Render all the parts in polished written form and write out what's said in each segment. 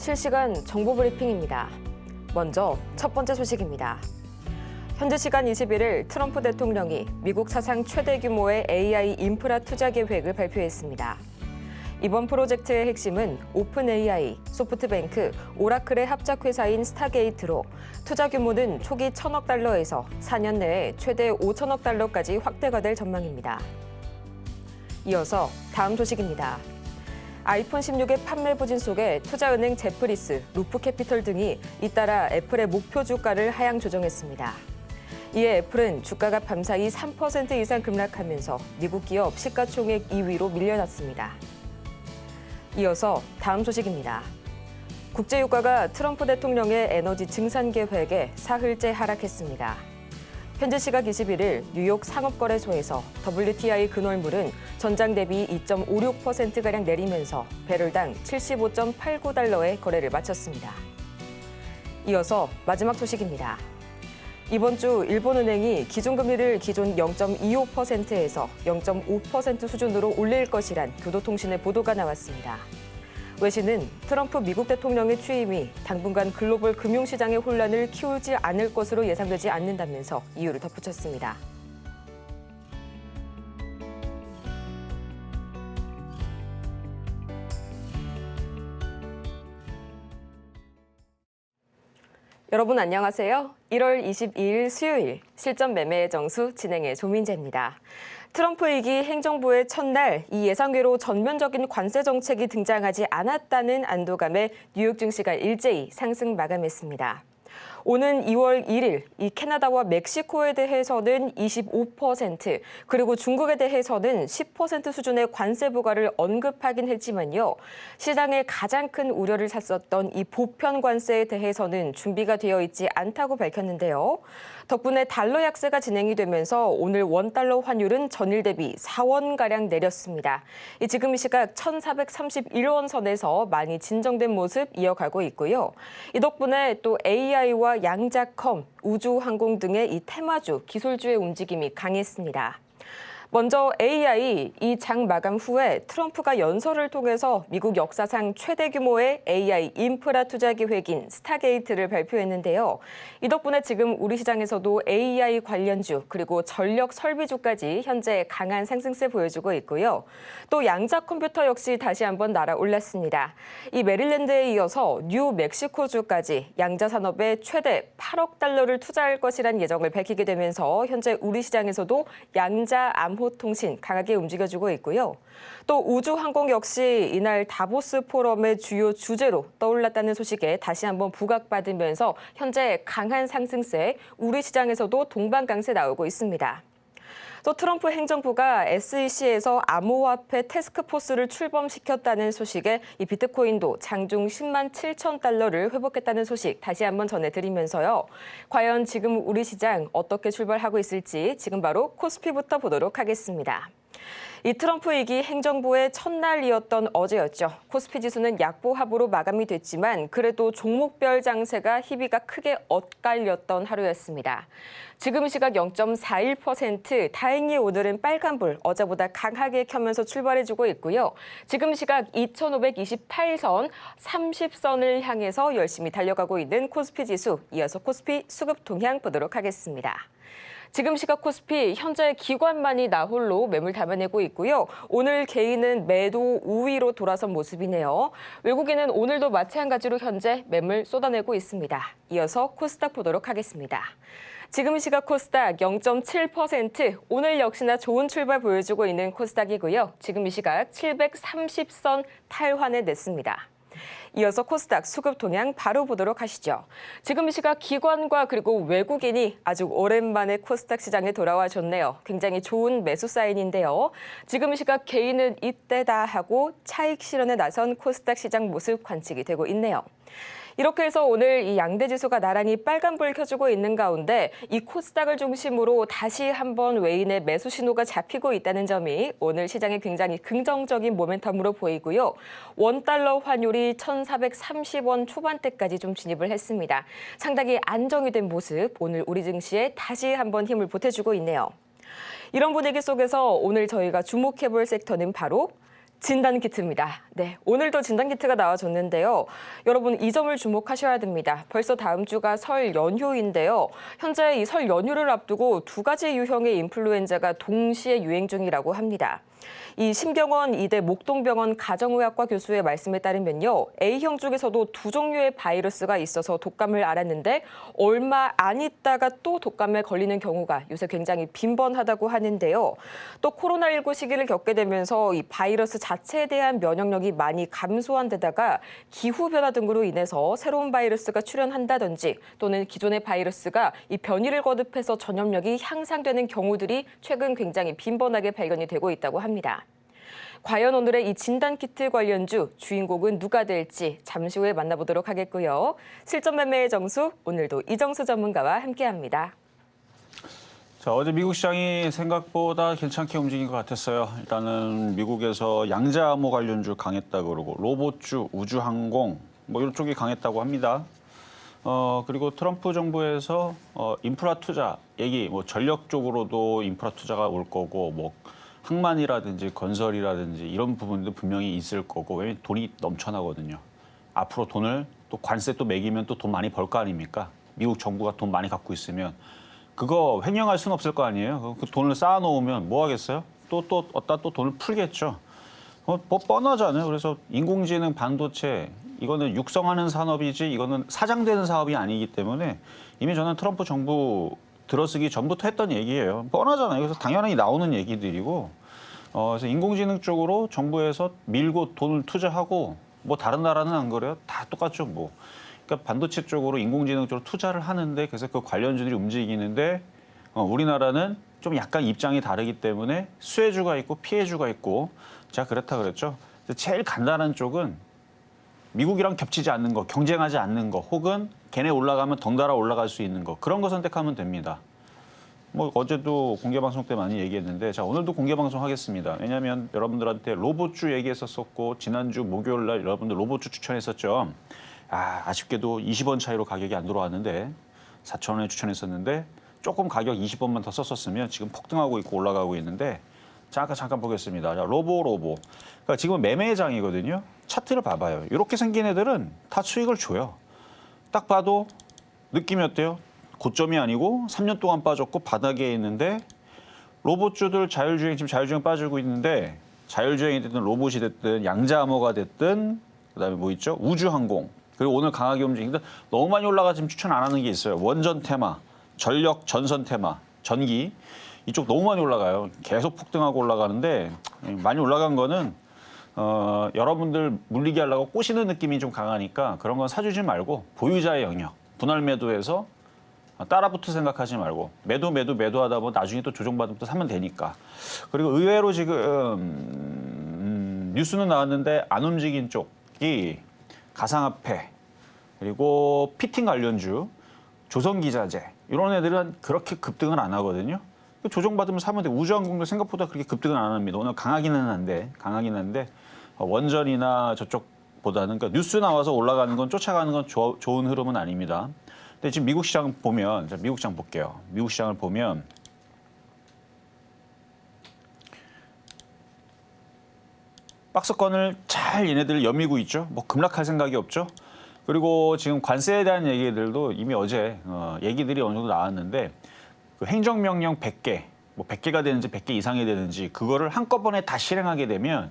실시간 정보 브리핑입니다. 먼저 첫 번째 소식입니다. 현지 시간 21일 트럼프 대통령이 미국 사상 최대 규모의 AI 인프라 투자 계획을 발표했습니다. 이번 프로젝트의 핵심은 오픈 AI, 소프트뱅크, 오라클의 합작회사인 스타게이트로 투자 규모는 초기 1,000억 달러에서 4년 내에 최대 5천억 달러까지 확대가 될 전망입니다. 이어서 다음 소식입니다. 아이폰 16의 판매 부진 속에 투자은행 제프리스, 루프캐피털 등이 잇따라 애플의 목표 주가를 하향 조정했습니다. 이에 애플은 주가가 밤사이 3% 이상 급락하면서 미국 기업 시가총액 2위로 밀려났습니다. 이어서 다음 소식입니다. 국제유가가 트럼프 대통령의 에너지 증산 계획에 사흘째 하락했습니다. 현지 시각 21일 뉴욕 상업거래소에서 WTI 근월물은 전장 대비 2.56%가량 내리면서 배럴당 75.89달러의 거래를 마쳤습니다. 이어서 마지막 소식입니다. 이번 주 일본은행이 기준금리를 기존 0.25%에서 0.5% 수준으로 올릴 것이란 교도통신의 보도가 나왔습니다. 외신은 트럼프 미국 대통령의 취임이 당분간 글로벌 금융시장의 혼란을 키우지 않을 것으로 예상되지 않는다면서 이유를 덧붙였습니다. 여러분 안녕하세요. 1월 22일 수요일 실전 매매의 정수 진행의 조민재입니다. 트럼프 2기 행정부의 첫날 이 예상외로 전면적인 관세 정책이 등장하지 않았다는 안도감에 뉴욕 증시가 일제히 상승 마감했습니다. 오는 2월 1일 이 캐나다와 멕시코에 대해서는 25% 그리고 중국에 대해서는 10% 수준의 관세 부과를 언급하긴 했지만요. 시장에 가장 큰 우려를 샀었던 이 보편 관세에 대해서는 준비가 되어 있지 않다고 밝혔는데요. 덕분에 달러 약세가 진행이 되면서 오늘 원달러 환율은 전일 대비 4원가량 내렸습니다. 지금 이 시각 1,431원 선에서 많이 진정된 모습 이어가고 있고요. 이 덕분에 또 AI와 양자컴, 우주항공 등의 이 테마주, 기술주의 움직임이 강했습니다. 먼저 AI, 이 장 마감 후에 트럼프가 연설을 통해서 미국 역사상 최대 규모의 AI 인프라 투자 계획인 스타게이트를 발표했는데요. 이 덕분에 지금 우리 시장에서도 AI 관련주 그리고 전력 설비주까지 현재 강한 상승세 보여주고 있고요. 또 양자 컴퓨터 역시 다시 한번 날아올랐습니다. 이 메릴랜드에 이어서 뉴멕시코주까지 양자 산업에 최대 8억 달러를 투자할 것이란 예정을 밝히게 되면서 현재 우리 시장에서도 양자 암호통신 강하게 움직여주고 있고요. 또 우주항공 역시 이날 다보스 포럼의 주요 주제로 떠올랐다는 소식에 다시 한번 부각받으면서 현재 강한 상승세, 우리 시장에서도 동반강세 나오고 있습니다. 또 트럼프 행정부가 SEC에서 암호화폐 태스크포스를 출범시켰다는 소식에 이 비트코인도 장중 10만 7천 달러를 회복했다는 소식 다시 한번 전해드리면서요. 과연 지금 우리 시장 어떻게 출발하고 있을지 지금 바로 코스피부터 보도록 하겠습니다. 이 트럼프 2기 행정부의 첫날이었던 어제였죠. 코스피 지수는 약보합으로 마감이 됐지만 그래도 종목별 장세가 희비가 크게 엇갈렸던 하루였습니다. 지금 시각 0.41%, 다행히 오늘은 빨간불, 어제보다 강하게 켜면서 출발해주고 있고요. 지금 시각 2,528선, 30선을 향해서 열심히 달려가고 있는 코스피 지수, 이어서 코스피 수급 동향 보도록 하겠습니다. 지금 시각 코스피 현재 기관만이 나홀로 매물 담아내고 있고요. 오늘 개인은 매도 우위로 돌아선 모습이네요. 외국인은 오늘도 마찬가지로 현재 매물 쏟아내고 있습니다. 이어서 코스닥 보도록 하겠습니다. 지금 시각 코스닥 0.7%, 오늘 역시나 좋은 출발 보여주고 있는 코스닥이고요. 지금 이 시각 730선 탈환해 냈습니다. 이어서 코스닥 수급 동향 바로 보도록 하시죠. 지금 이 시각 기관과 그리고 외국인이 아주 오랜만에 코스닥 시장에 돌아와 줬네요. 굉장히 좋은 매수 사인인데요. 지금 이 시각 개인은 이때다 하고 차익 실현에 나선 코스닥 시장 모습 관측이 되고 있네요. 이렇게 해서 오늘 이 양대 지수가 나란히 빨간불 켜주고 있는 가운데 이 코스닥을 중심으로 다시 한번 외인의 매수 신호가 잡히고 있다는 점이 오늘 시장에 굉장히 긍정적인 모멘텀으로 보이고요. 원달러 환율이 1,430원 초반대까지 좀 진입을 했습니다. 상당히 안정이 된 모습, 오늘 우리 증시에 다시 한번 힘을 보태주고 있네요. 이런 분위기 속에서 오늘 저희가 주목해볼 섹터는 바로 진단키트입니다. 네, 오늘도 진단키트가 나와줬는데요. 여러분 이 점을 주목하셔야 됩니다. 벌써 다음 주가 설 연휴인데요. 현재 이 설 연휴를 앞두고 두 가지 유형의 인플루엔자가 동시에 유행 중이라고 합니다. 이 심경원 이대 목동병원 가정의학과 교수의 말씀에 따르면요. A형 중에서도 두 종류의 바이러스가 있어서 독감을 앓았는데 얼마 안 있다가 또 독감에 걸리는 경우가 요새 굉장히 빈번하다고 하는데요. 또 코로나19 시기를 겪게 되면서 이 바이러스 자체에 대한 면역력이 많이 감소한 데다가 기후변화 등으로 인해서 새로운 바이러스가 출현한다든지 또는 기존의 바이러스가 이 변이를 거듭해서 전염력이 향상되는 경우들이 최근 굉장히 빈번하게 발견이 되고 있다고 합니다. 과연 오늘의 이 진단키트 관련주 주인공은 누가 될지 잠시 후에 만나보도록 하겠고요. 실전 매매의 정수, 오늘도 이정수 전문가와 함께합니다. 자, 어제 미국 시장이 생각보다 괜찮게 움직인 것 같았어요. 일단은 미국에서 양자암호 관련주 강했다고 그러고 로봇주, 우주항공 뭐 이쪽이 강했다고 합니다. 그리고 트럼프 정부에서 인프라 투자 얘기, 뭐 전력 쪽으로도 인프라 투자가 올 거고 뭐 항만이라든지 건설이라든지 이런 부분도 분명히 있을 거고 왜냐면 돈이 넘쳐나거든요. 앞으로 돈을 또 관세 또 매기면 또 돈 많이 벌 거 아닙니까? 미국 정부가 돈 많이 갖고 있으면 그거 횡령할 수는 없을 거 아니에요. 그 돈을 쌓아놓으면 뭐 하겠어요? 또 어디다 또 돈을 풀겠죠. 뭐 뻔하잖아요. 그래서 인공지능 반도체 이거는 육성하는 산업이지 이거는 사장되는 사업이 아니기 때문에 이미 저는 트럼프 정부 들어서기 전부터 했던 얘기예요. 뻔하잖아요. 그래서 당연히 나오는 얘기들이고 그래서 인공지능 쪽으로 정부에서 밀고 돈을 투자하고 뭐 다른 나라는 안 그래요? 다 똑같죠 뭐. 그러니까 반도체 쪽으로 인공지능 쪽으로 투자를 하는데 그래서 그 관련주들이 움직이는데 우리나라는 좀 약간 입장이 다르기 때문에 수혜주가 있고 피해주가 있고 제가 그렇다 그랬죠. 제일 간단한 쪽은 미국이랑 겹치지 않는 거, 경쟁하지 않는 거, 혹은 걔네 올라가면 덩달아 올라갈 수 있는 거 그런 거 선택하면 됩니다. 뭐 어제도 공개방송 때 많이 얘기했는데 자 오늘도 공개방송 하겠습니다. 왜냐하면 여러분들한테 로봇주 얘기했었고 지난주 목요일 날 여러분들 로봇주 추천했었죠. 아쉽게도 20원 차이로 가격이 안 들어왔는데 4,000원에 추천했었는데 조금 가격 20원만 더 썼었으면 지금 폭등하고 있고 올라가고 있는데 잠깐 보겠습니다. 자, 로보. 그러니까 지금 매매장이거든요. 차트를 봐봐요. 이렇게 생긴 애들은 다 수익을 줘요. 딱 봐도 느낌이 어때요? 고점이 아니고 3년 동안 빠졌고 바닥에 있는데 로봇주들 지금 자율주행 빠지고 있는데 자율주행이 됐든 로봇이 됐든 양자암호가 됐든 그다음에 뭐 있죠? 우주항공. 그리고 오늘 강하게 움직이는데 너무 많이 올라가 지금 추천 안 하는 게 있어요. 원전 테마, 전력 전선 테마, 전기. 이쪽 너무 많이 올라가요. 계속 폭등하고 올라가는데 많이 올라간 거는 여러분들 물리게 하려고 꼬시는 느낌이 좀 강하니까 그런 건 사주지 말고 보유자의 영역, 분할 매도해서 따라붙을 생각하지 말고 매도하다 보면 나중에 또 조정받으면 또 사면 되니까. 그리고 의외로 지금 뉴스는 나왔는데 안 움직인 쪽이 가상화폐 그리고 피팅 관련주, 조선기자재 이런 애들은 그렇게 급등은 안 하거든요. 조정받으면 사면 돼. 우주항공도 생각보다 그렇게 급등은 안 합니다. 오늘 강하기는 한데 원전이나 저쪽보다는 그러니까 뉴스 나와서 올라가는 건 쫓아가는 건 좋은 흐름은 아닙니다. 근데 지금 미국 시장 보면, 미국 시장 볼게요. 미국 시장을 보면 박스권을 잘 얘네들 여미고 있죠. 뭐 급락할 생각이 없죠. 그리고 지금 관세에 대한 얘기들도 이미 어제 얘기들이 어느 정도 나왔는데 그 행정명령 100개, 뭐 100개가 되는지 100개 이상이 되는지 그거를 한꺼번에 다 실행하게 되면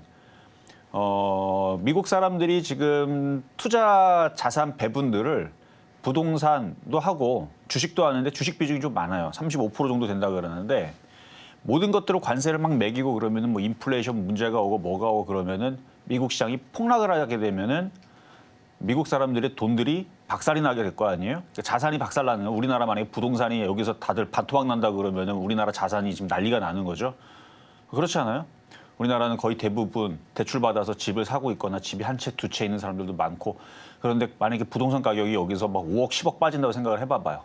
미국 사람들이 지금 투자 자산 배분들을 부동산도 하고 주식도 하는데 주식 비중이 좀 많아요. 35% 정도 된다 그러는데 모든 것들을 관세를 막 매기고 그러면은 뭐 인플레이션 문제가 오고 뭐가 오고 그러면은 미국 시장이 폭락을 하게 되면은 미국 사람들의 돈들이 박살이 나게 될 거 아니에요? 그러니까 자산이 박살나는 거. 우리나라 만약에 부동산이 여기서 다들 반토막 난다 그러면은 우리나라 자산이 지금 난리가 나는 거죠. 그렇지 않아요? 우리나라는 거의 대부분 대출받아서 집을 사고 있거나 집이 한 채, 두 채 있는 사람들도 많고 그런데 만약에 부동산 가격이 여기서 막 5억, 10억 빠진다고 생각을 해봐봐요.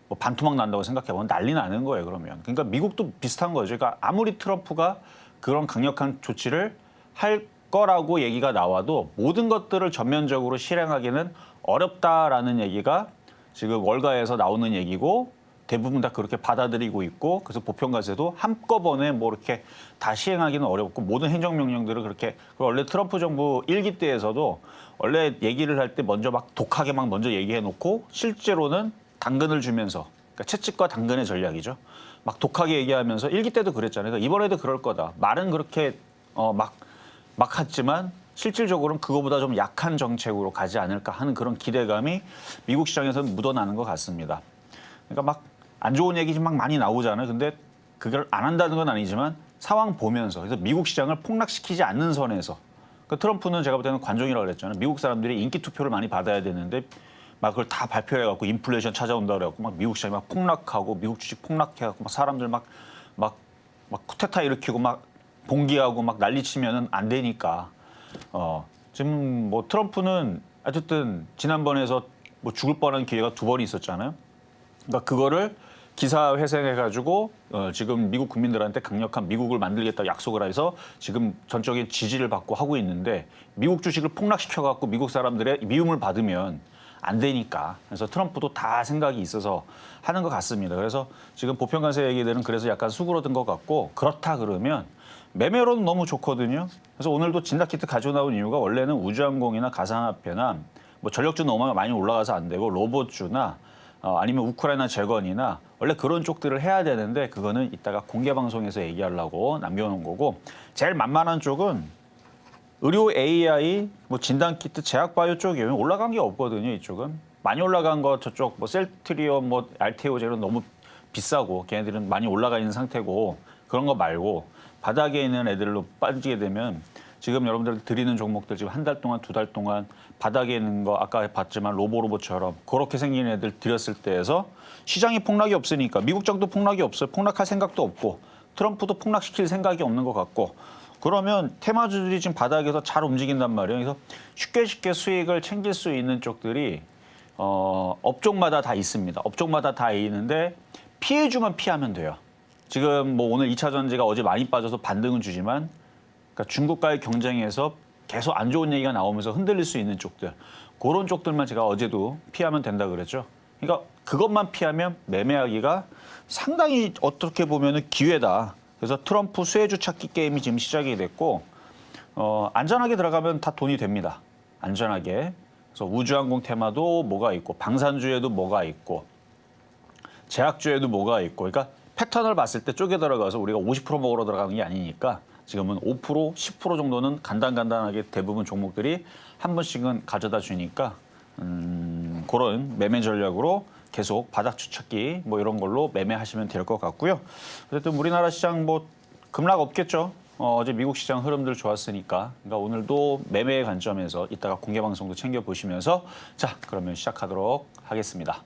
뭐 반토막 난다고 생각해보면 난리 나는 거예요, 그러면. 그러니까 미국도 비슷한 거죠. 그러니까 아무리 트럼프가 그런 강력한 조치를 할 거라고 얘기가 나와도 모든 것들을 전면적으로 실행하기는 어렵다라는 얘기가 지금 월가에서 나오는 얘기고 대부분 다 그렇게 받아들이고 있고 그래서 보편과세도 한꺼번에 뭐 이렇게 다 시행하기는 어렵고 모든 행정명령들을 그렇게 원래 트럼프 정부 1기 때에서도 원래 얘기를 할 때 먼저 막 독하게 막 먼저 얘기해놓고 실제로는 당근을 주면서 그러니까 채찍과 당근의 전략이죠. 막 독하게 얘기하면서 1기 때도 그랬잖아요. 그러니까 이번에도 그럴 거다. 말은 그렇게 막 했지만 실질적으로는 그거보다 좀 약한 정책으로 가지 않을까 하는 그런 기대감이 미국 시장에서는 묻어나는 것 같습니다. 그러니까 막 안 좋은 얘기 막 많이 나오잖아요. 근데 그걸 안 한다는 건 아니지만 상황 보면서 그래서 미국 시장을 폭락시키지 않는 선에서 그 트럼프는 제가 볼 때는 관종이라고 그랬잖아요. 미국 사람들이 인기 투표를 많이 받아야 되는데 막 그걸 다 발표해갖고 인플레이션 찾아온다 그래갖고 막 미국 시장이 막 폭락하고 미국 주식 폭락해갖고 막 사람들 막 쿠데타 일으키고 막 봉기하고 막 난리치면은 안 되니까 지금 뭐 트럼프는 어쨌든 지난번에서 뭐 죽을 뻔한 기회가 2번 있었잖아요. 그러니까 그거를 기사 회생해가지고 지금 미국 국민들한테 강력한 미국을 만들겠다고 약속을 해서 지금 전적인 지지를 받고 하고 있는데 미국 주식을 폭락시켜갖고 미국 사람들의 미움을 받으면 안 되니까. 그래서 트럼프도 다 생각이 있어서 하는 것 같습니다. 그래서 지금 보편관세 얘기들은 그래서 약간 수그러든 것 같고 그렇다 그러면 매매로는 너무 좋거든요. 그래서 오늘도 진다키트 가지고 나온 이유가 원래는 우주항공이나 가상화폐나 뭐 전력주 너무 많이 올라가서 안 되고 로봇주나 아니면 우크라이나 재건이나 원래 그런 쪽들을 해야 되는데 그거는 이따가 공개 방송에서 얘기하려고 남겨놓은 거고 제일 만만한 쪽은 의료 AI, 뭐 진단키트, 제약바이오 쪽이 올라간 게 없거든요. 이쪽은 많이 올라간 거 저쪽 뭐 셀트리온, 뭐 알테오제는 너무 비싸고 걔네들은 많이 올라가 있는 상태고 그런 거 말고 바닥에 있는 애들로 빠지게 되면 지금 여러분들 드리는 종목들 지금 한 달 동안 2달 동안 바닥에 있는 거 아까 봤지만 로봇처럼 그렇게 생긴 애들 들였을 때에서 시장이 폭락이 없으니까 미국 정도 폭락이 없어요. 폭락할 생각도 없고 트럼프도 폭락시킬 생각이 없는 것 같고 그러면 테마주들이 지금 바닥에서 잘 움직인단 말이에요. 그래서 쉽게 수익을 챙길 수 있는 쪽들이 업종마다 다 있습니다. 업종마다 다 있는데 피해주만 피하면 돼요. 지금 뭐 오늘 2차 전지가 어제 많이 빠져서 반등은 주지만 그러니까 중국과의 경쟁에서 계속 안 좋은 얘기가 나오면서 흔들릴 수 있는 쪽들 그런 쪽들만 제가 어제도 피하면 된다 그랬죠. 그러니까 그것만 피하면 매매하기가 상당히 어떻게 보면은 기회다. 그래서 트럼프 수혜주 찾기 게임이 지금 시작이 됐고 안전하게 들어가면 다 돈이 됩니다. 안전하게. 그래서 우주항공 테마도 뭐가 있고 방산주에도 뭐가 있고 제약주에도 뭐가 있고 그러니까 패턴을 봤을 때 쪼개 들어가서 우리가 50% 먹으러 들어가는 게 아니니까 지금은 5%, 10% 정도는 간단하게 대부분 종목들이 한 번씩은 가져다 주니까 그런 매매 전략으로 계속 바닥 추측기 뭐 이런 걸로 매매하시면 될 것 같고요. 어쨌든 우리나라 시장 뭐 급락 없겠죠. 어제 미국 시장 흐름들 좋았으니까. 그러니까 오늘도 매매의 관점에서 이따가 공개 방송도 챙겨 보시면서 자 그러면 시작하도록 하겠습니다.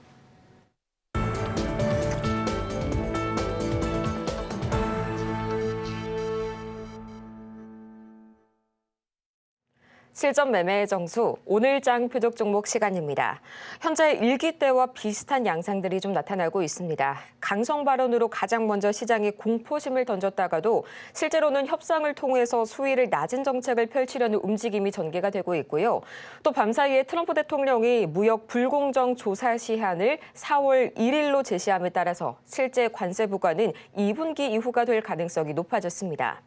실전 매매의 정수, 오늘장 표적 종목 시간입니다. 현재 일기 때와 비슷한 양상들이 좀 나타나고 있습니다. 강성 발언으로 가장 먼저 시장에 공포심을 던졌다가도 실제로는 협상을 통해서 수위를 낮은 정책을 펼치려는 움직임이 전개가 되고 있고요. 또 밤사이에 트럼프 대통령이 무역 불공정 조사 시한을 4월 1일로 제시함에 따라서 실제 관세 부과는 2분기 이후가 될 가능성이 높아졌습니다.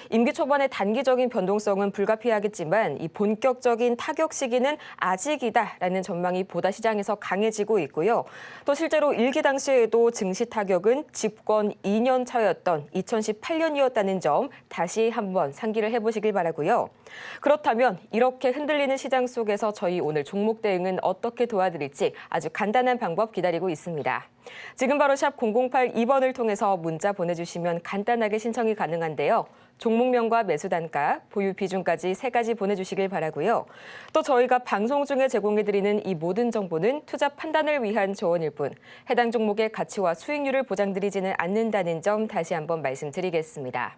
임기 초반의 단기적인 변동성은 불가피하겠지만 이 본격적인 타격 시기는 아직이다라는 전망이 보다 시장에서 강해지고 있고요. 또 실제로 일기 당시에도 증시 타격은 집권 2년 차였던 2018년이었다는 점 다시 한번 상기를 해보시길 바라고요. 그렇다면 이렇게 흔들리는 시장 속에서 저희 오늘 종목 대응은 어떻게 도와드릴지 아주 간단한 방법 기다리고 있습니다. 지금 바로 샵 0082번을 통해서 문자 보내주시면 간단하게 신청이 가능한데요. 종목명과 매수 단가, 보유 비중까지 3가지 보내주시길 바라고요. 또 저희가 방송 중에 제공해드리는 이 모든 정보는 투자 판단을 위한 조언일 뿐 해당 종목의 가치와 수익률을 보장드리지는 않는다는 점 다시 한번 말씀드리겠습니다.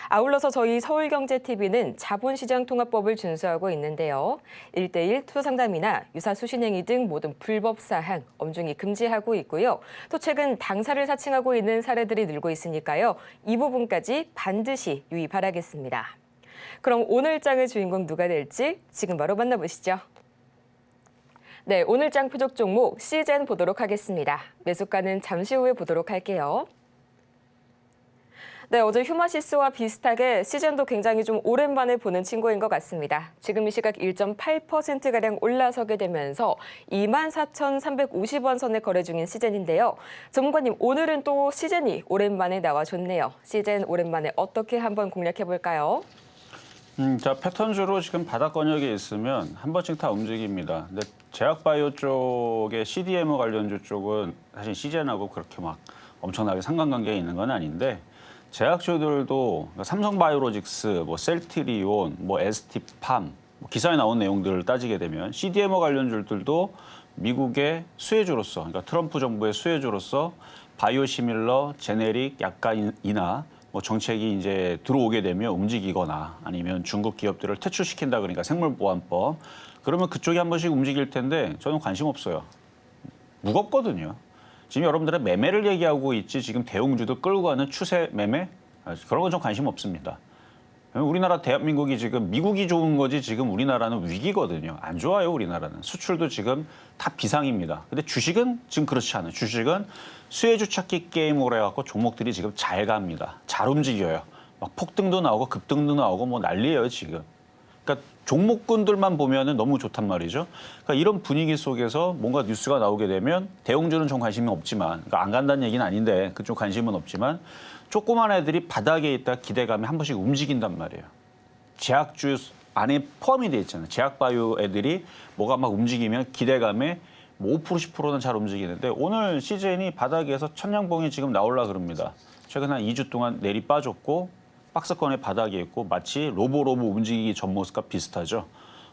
아울러서 저희 서울경제TV는 자본시장통합법을 준수하고 있는데요. 1:1 투자상담이나 유사수신행위 등 모든 불법 사항 엄중히 금지하고 있고요. 또 최근 당사를 사칭하고 있는 사례들이 늘고 있으니까요. 이 부분까지 반드시 유의 바라겠습니다. 그럼 오늘 장의 주인공 누가 될지 지금 바로 만나보시죠. 네, 오늘 장 표적 종목 시젠 보도록 하겠습니다. 매수가는 잠시 후에 보도록 할게요. 네, 어제 휴마시스와 비슷하게 시젠도 굉장히 좀 오랜만에 보는 친구인 것 같습니다. 지금 이 시각 1.8%가량 올라서게 되면서 24,350원 선에 거래 중인 시젠인데요. 전문가님, 오늘은 또 시젠이 오랜만에 나와줬네요. 시젠 오랜만에 어떻게 한번 공략해볼까요? 자, 패턴주로 지금 바닥권역에 있으면 한 번씩 다 움직입니다. 근데 제약바이오 쪽의 CDMO 관련주 쪽은 사실 시젠하고 그렇게 막 엄청나게 상관관계가 있는 건 아닌데 제약주들도 삼성바이오로직스, 뭐 셀트리온, 뭐 ST팜 뭐 기사에 나온 내용들을 따지게 되면 CDMO 관련주들도 미국의 수혜주로서, 그러니까 트럼프 정부의 수혜주로서 바이오시밀러, 제네릭, 약간이나 뭐 정책이 이제 들어오게 되면 움직이거나 아니면 중국 기업들을 퇴출시킨다 그러니까 생물보안법 그러면 그쪽이 한 번씩 움직일 텐데 저는 관심 없어요. 무겁거든요. 지금 여러분들은 매매를 얘기하고 있지 지금 대형주도 끌고 가는 추세 매매 그런 건 좀 관심 없습니다. 우리나라 대한민국이 지금 미국이 좋은 거지 지금 우리나라는 위기거든요. 안 좋아요 우리나라는. 수출도 지금 다 비상입니다. 근데 주식은 지금 그렇지 않아요. 주식은 수혜주 찾기 게임으로 해갖고 종목들이 지금 잘 갑니다. 잘 움직여요. 막 폭등도 나오고 급등도 나오고 뭐 난리예요 지금. 그러니까 종목군들만 보면은 너무 좋단 말이죠. 그러니까 이런 분위기 속에서 뭔가 뉴스가 나오게 되면 대형주는 좀 관심이 없지만, 그러니까 안 간다는 얘기는 아닌데 그쪽 관심은 없지만 조그만 애들이 바닥에 있다 기대감이 한 번씩 움직인단 말이에요. 제약주 안에 포함이 돼 있잖아요. 제약바이오 애들이 뭐가 막 움직이면 기대감에 뭐 5% 10%는 잘 움직이는데 오늘 시즌이 바닥에서 천냥봉이 지금 나올라 그럽니다. 최근 한 2주 동안 내리 빠졌고 박스권의 바닥에 있고 마치 로보로보 움직이기 전 모습과 비슷하죠.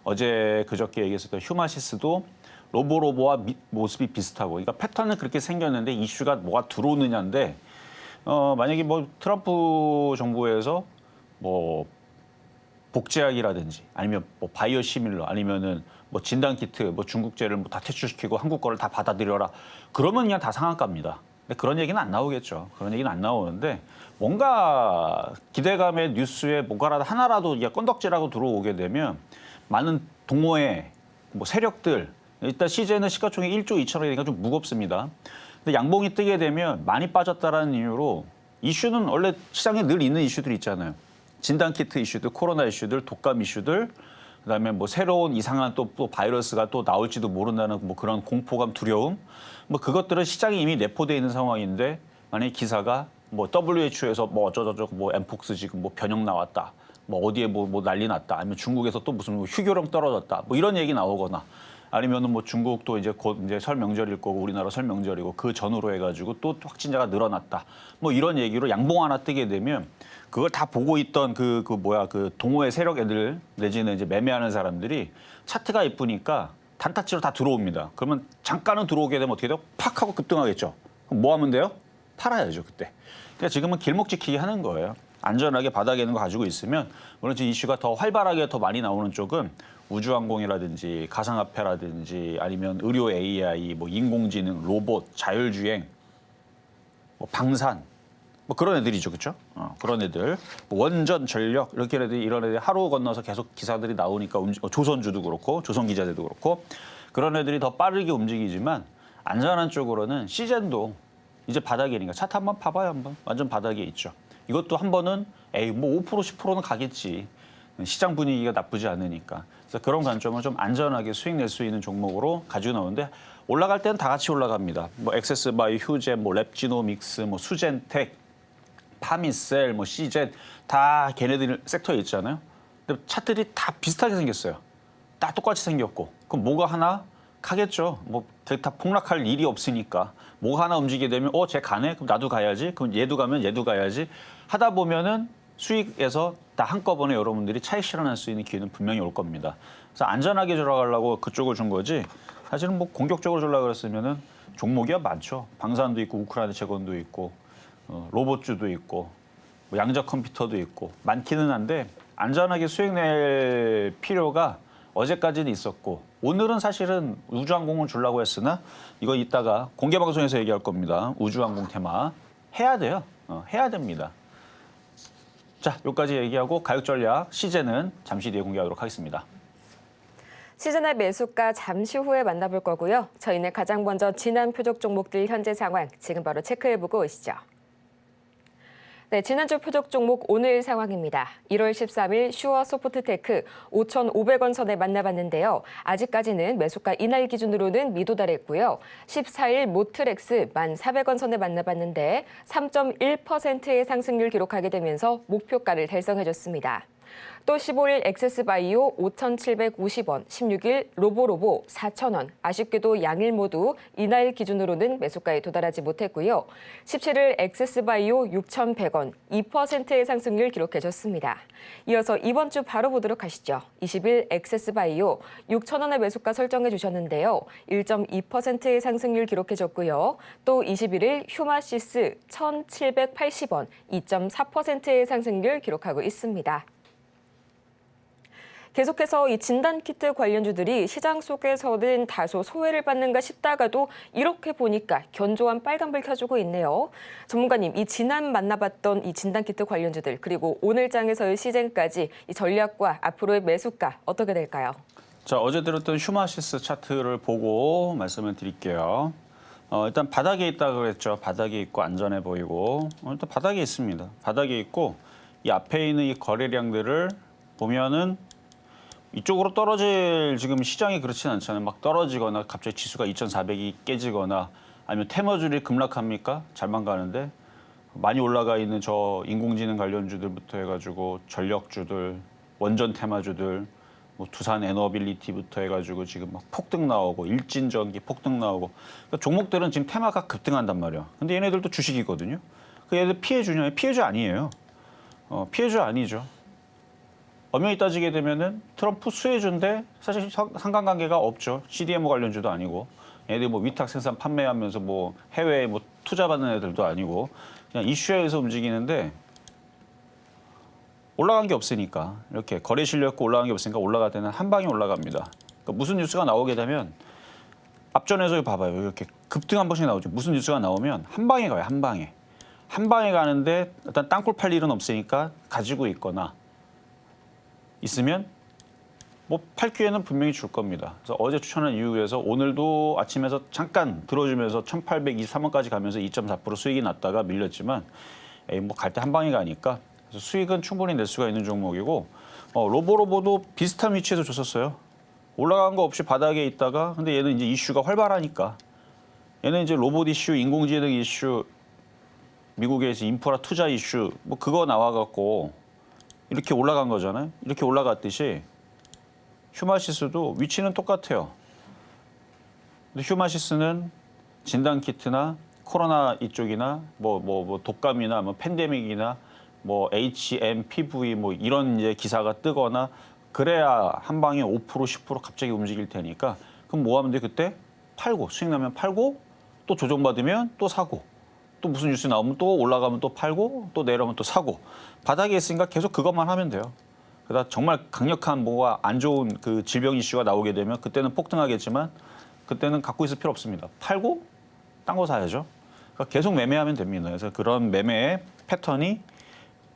어제 그저께 얘기했었던 휴마시스도 로보로보와 모습이 비슷하고 그러니까 패턴은 그렇게 생겼는데 이슈가 뭐가 들어오느냐인데 만약에 뭐 트럼프 정부에서 뭐 복제약이라든지 아니면 뭐 바이오 시밀러 아니면은 뭐 진단키트 뭐 중국제를 뭐 다 퇴출시키고 한국 거를 다 받아들여라 그러면 그냥 다 상한가입니다. 근데 그런 얘기는 안 나오겠죠. 그런 얘기는 안 나오는데 뭔가 기대감의 뉴스에 뭔가라도 하나라도 건덕지라고 들어오게 되면 많은 동호회 뭐 세력들 일단 시제는 시가총액 1조 2천억이니까 되니까 좀 무겁습니다. 근데 양봉이 뜨게 되면 많이 빠졌다라는 이유로 이슈는 원래 시장에 늘 있는 이슈들이 있잖아요. 진단키트 이슈들, 코로나 이슈들, 독감 이슈들, 그다음에 뭐 새로운 이상한 또 바이러스가 또 나올지도 모른다는 뭐 그런 공포감, 두려움, 뭐 그것들은 시장에 이미 내포돼 있는 상황인데 만약에 기사가 뭐 WHO에서 뭐 어쩌저쩌고 뭐 엠폭스 지금 뭐 변형 나왔다, 뭐 어디에 뭐 난리 났다, 아니면 중국에서 또 무슨 뭐 휴교령 떨어졌다, 뭐 이런 얘기 나오거나. 아니면은 뭐 중국도 이제 곧 이제 설 명절일 거고 우리나라 설 명절이고 그 전후로 해가지고 또 확진자가 늘어났다. 뭐 이런 얘기로 양봉 하나 뜨게 되면 그걸 다 보고 있던 그 동호회 세력 애들 내지는 이제 매매하는 사람들이 차트가 이쁘니까 단타치로 다 들어옵니다. 그러면 잠깐은 들어오게 되면 어떻게 돼요? 팍 하고 급등하겠죠. 그럼 뭐 하면 돼요? 팔아야죠 그때. 그러니까 지금은 길목 지키기 하는 거예요. 안전하게 바닥에 있는 거 가지고 있으면 물론 지금 이슈가 더 활발하게 더 많이 나오는 쪽은 우주항공이라든지 가상화폐라든지 아니면 의료 AI, 뭐 인공지능, 로봇, 자율주행, 뭐 방산, 뭐 그런 애들이죠, 그렇죠? 그런 애들, 뭐 원전, 전력 이렇게 애들 이런 애들 하루 건너서 계속 기사들이 나오니까 조선주도 그렇고 조선기자재도 그렇고 그런 애들이 더 빠르게 움직이지만 안전한 쪽으로는 시젠도 이제 바닥이니까 차트 한번 봐봐요, 한번 완전 바닥에 있죠. 이것도 한 번은 에이 뭐 5% 10%는 가겠지. 시장 분위기가 나쁘지 않으니까. 그래서 그런 관점은 좀 안전하게 수익 낼 수 있는 종목으로 가지고 나오는데 올라갈 때는 다 같이 올라갑니다. 뭐 엑세스바이, 휴젠, 뭐 랩지노믹스, 뭐 수젠텍, 파미셀, 뭐 시젠 다 걔네들 섹터에 있잖아요. 근데 차트들이 다 비슷하게 생겼어요. 다 똑같이 생겼고. 그럼 뭐가 하나 가겠죠. 뭐 다 폭락할 일이 없으니까. 뭐가 하나 움직이게 되면 쟤 가네? 그럼 나도 가야지. 그럼 얘도 가면 얘도 가야지. 하다 보면은 수익에서 다 한꺼번에 여러분들이 차익 실현할 수 있는 기회는 분명히 올 겁니다. 그래서 안전하게 들어가려고 그쪽을 준 거지. 사실은 뭐 공격적으로 주려고 그랬으면은 종목이야 많죠. 방산도 있고 우크라이나 재건도 있고 로봇주도 있고 뭐 양자 컴퓨터도 있고 많기는 한데 안전하게 수익 낼 필요가 어제까지는 있었고 오늘은 사실은 우주항공을 주려고 했으나 이거 이따가 공개 방송에서 얘기할 겁니다. 우주항공 테마 해야 돼요. 해야 됩니다. 자, 여기까지 얘기하고 가격 전략 시제는 잠시 뒤에 공개하도록 하겠습니다. 시즌의 매수가 잠시 후에 만나볼 거고요. 저희는 가장 먼저 지난 표적 종목들 현재 상황 지금 바로 체크해보고 오시죠. 네, 지난주 표적 종목 오늘 상황입니다. 1월 13일 슈어 소프트테크 5,500원 선에 만나봤는데요. 아직까지는 매수가 이날 기준으로는 미도달했고요. 14일 모트렉스 1,400원 선에 만나봤는데 3.1%의 상승률 기록하게 되면서 목표가를 달성해줬습니다. 또 15일 엑세스바이오 5,750원, 16일 로보로보 4,000원, 아쉽게도 양일 모두 이날 기준으로는 매수가에 도달하지 못했고요. 17일 엑세스바이오 6,100원, 2%의 상승률 기록해줬습니다. 이어서 이번 주 바로 보도록 하시죠. 20일 엑세스바이오 6,000원의 매수가 설정해 주셨는데요. 1.2%의 상승률 기록해줬고요. 또 21일 휴마시스 1,780원, 2.4%의 상승률 기록하고 있습니다. 계속해서 이 진단키트 관련주들이 시장 속에서는 다소 소외를 받는가 싶다가도 이렇게 보니까 견조한 빨간불 켜주고 있네요. 전문가님, 이 지난 만나봤던 이 진단키트 관련주들 그리고 오늘 장에서의 시즌까지 이 전략과 앞으로의 매수가 어떻게 될까요? 자, 어제 들었던 휴마시스 차트를 보고 말씀을 드릴게요. 일단 바닥에 있다고 그랬죠. 바닥에 있고 안전해 보이고 일단 바닥에 있습니다. 바닥에 있고 이 앞에 있는 이 거래량들을 보면은 이쪽으로 떨어질 지금 시장이 그렇진 않잖아요. 막 떨어지거나 갑자기 지수가 2,400이 깨지거나 아니면 테마주들이 급락합니까? 잘만 가는데 많이 올라가 있는 저 인공지능 관련주들부터 해가지고 전력주들, 원전 테마주들, 뭐 두산 에너빌리티부터 해가지고 지금 막 폭등 나오고 일진전기 폭등 나오고 그러니까 종목들은 지금 테마가 급등한단 말이야. 근데 얘네들도 주식이거든요. 그 얘네들 피해주냐? 피해주 아니에요. 피해주 아니죠. 엄연히 따지게 되면은 트럼프 수혜주인데 사실 상관관계가 없죠. CDMO 관련주도 아니고 얘들 뭐 위탁 생산 판매하면서 뭐 해외에 뭐 투자 받는 애들도 아니고 그냥 이슈에서 움직이는데 올라간 게 없으니까 이렇게 거래 실력 올라간 게 없으니까 올라갈 때는 한 방에 올라갑니다. 그러니까 무슨 뉴스가 나오게 되면 앞전에서 봐봐요. 이렇게 급등 한 번씩 나오죠. 무슨 뉴스가 나오면 한 방에 가요. 한 방에. 한 방에 가는데 일단 땅굴 팔 일은 없으니까 가지고 있거나 있으면 뭐 팔 기회는 분명히 줄 겁니다. 그래서 어제 추천한 이유에서 오늘도 아침에서 잠깐 들어주면서 1,823원까지 가면서 2.4% 수익이 났다가 밀렸지만 뭐 갈 때 한 방에 가니까 그래서 수익은 충분히 낼 수가 있는 종목이고 로보로보도 비슷한 위치에서 줬었어요. 올라간 거 없이 바닥에 있다가 근데 얘는 이제 이슈가 활발하니까 얘는 이제 로봇 이슈, 인공지능 이슈, 미국에서 인프라 투자 이슈 뭐 그거 나와갖고 이렇게 올라간 거잖아요. 이렇게 올라갔듯이 휴마시스도 위치는 똑같아요. 근데 휴마시스는 진단키트나 코로나 이쪽이나 뭐 독감이나 뭐 팬데믹이나 뭐 HMPV 뭐 이런 이제 기사가 뜨거나 그래야 한 방에 5% 10% 갑자기 움직일 테니까 그럼 뭐 하면 돼? 그때 팔고 수익 나면 팔고 또 조정받으면 또 사고 또 무슨 뉴스 나오면 또 올라가면 또 팔고 또 내려오면 또 사고 바닥에 있으니까 계속 그것만 하면 돼요. 그러다 정말 강력한 뭐가 안 좋은 그 질병 이슈가 나오게 되면 그때는 폭등하겠지만 그때는 갖고 있을 필요 없습니다. 팔고 딴 거 사야죠. 그러니까 계속 매매하면 됩니다. 그래서 그런 매매의 패턴이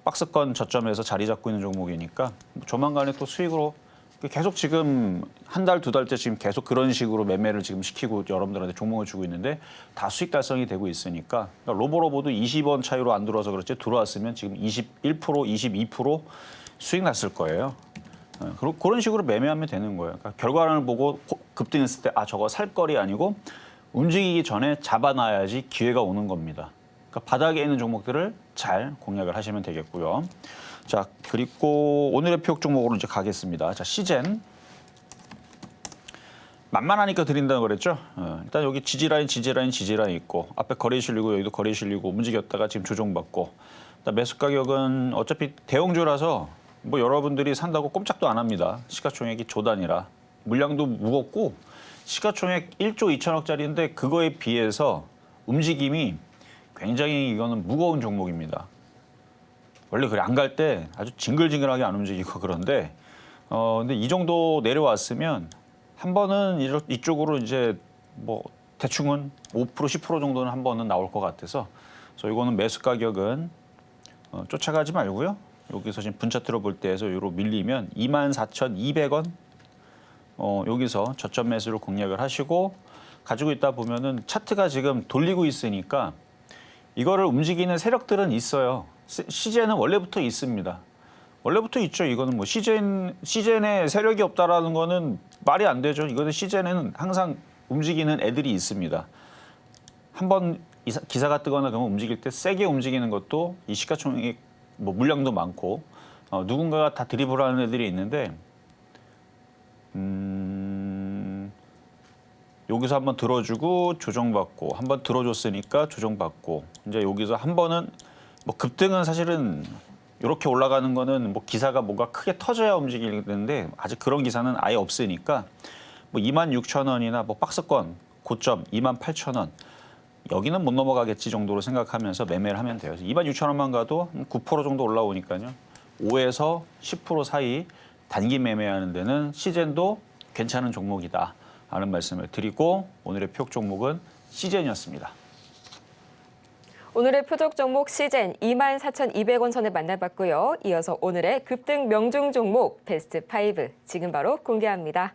박스권 저점에서 자리 잡고 있는 종목이니까 조만간에 또 수익으로 계속 지금 한 달, 두 달째 지금 계속 그런 식으로 매매를 지금 시키고 여러분들한테 종목을 주고 있는데 다 수익 달성이 되고 있으니까 그러니까 로보로보도 20원 차이로 안 들어와서 그렇지 들어왔으면 지금 21%, 22% 수익 났을 거예요. 그런 식으로 매매하면 되는 거예요. 그러니까 결과를 보고 급등했을 때 아 저거 살 거리 아니고 움직이기 전에 잡아놔야지 기회가 오는 겁니다. 그러니까 바닥에 있는 종목들을 잘 공략을 하시면 되겠고요. 자, 그리고 오늘의 표적 종목으로 이제 가겠습니다. 자, 시젠. 만만하니까 드린다고 그랬죠. 일단 여기 지지라인 있고 앞에 거래 실리고 여기도 거래 실리고 움직였다가 지금 조정받고 매수 가격은 어차피 대형주라서 뭐 여러분들이 산다고 꼼짝도 안 합니다. 시가총액이 조단이라 물량도 무겁고 시가총액 1조 2천억짜리인데 그거에 비해서 움직임이 굉장히 이거는 무거운 종목입니다. 원래 그래 안 갈 때 아주 징글징글하게 안 움직이고 그런데 근데 이 정도 내려왔으면 한 번은 이쪽으로 이제 뭐 대충은 5% 10% 정도는 한 번은 나올 것 같아서 그래서 이거는 매수 가격은 쫓아가지 말고요. 여기서 지금 분차트로 볼 때에서 요로 밀리면 24,200원 여기서 저점 매수를 공략을 하시고 가지고 있다 보면은 차트가 지금 돌리고 있으니까 이거를 움직이는 세력들은 있어요. 시젠은 원래부터 있습니다. 원래부터 있죠. 이거는 뭐 시젠에 세력이 없다라는 거는 말이 안 되죠. 이거는 시젠에는 항상 움직이는 애들이 있습니다. 한번 기사가 뜨거나 그러면 움직일 때 세게 움직이는 것도 이 시가총액 뭐 물량도 많고 누군가가 다 드리블하는 애들이 있는데 여기서 한번 들어주고 조정받고 한번 들어줬으니까 조정받고 이제 여기서 한 번은 뭐 급등은 사실은 이렇게 올라가는 거는 뭐 기사가 뭐가 크게 터져야 움직이는데 아직 그런 기사는 아예 없으니까 뭐 26,000원이나 뭐 박스권 고점 28,000원 여기는 못 넘어가겠지 정도로 생각하면서 매매를 하면 돼요. 26,000원만 가도 9% 정도 올라오니까요. 5에서 10% 사이 단기 매매하는 데는 시젠도 괜찮은 종목이다 라는 말씀을 드리고 오늘의 표적 종목은 시젠이었습니다. 오늘의 표적 종목 시젠 24,200원 선을 만나봤고요. 이어서 오늘의 급등 명중 종목 베스트 5 지금 바로 공개합니다.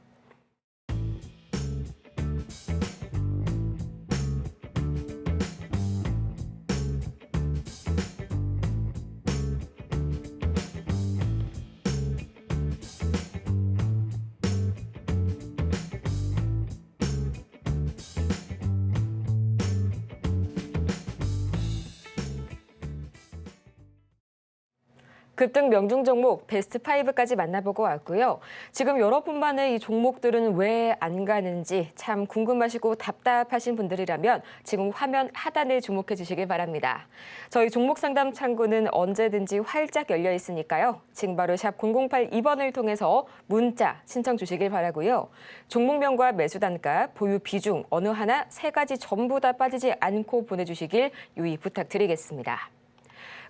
급등 명중 종목 베스트 5까지 만나보고 왔고요. 지금 여러분만의 이 종목들은 왜 안 가는지 참 궁금하시고 답답하신 분들이라면 지금 화면 하단에 주목해 주시길 바랍니다. 저희 종목 상담 창구는 언제든지 활짝 열려 있으니까요. 지금 바로 샵 0082번을 통해서 문자 신청 주시길 바라고요. 종목명과 매수 단가, 보유 비중 어느 하나 세 가지 전부 다 빠지지 않고 보내주시길 유의 부탁드리겠습니다.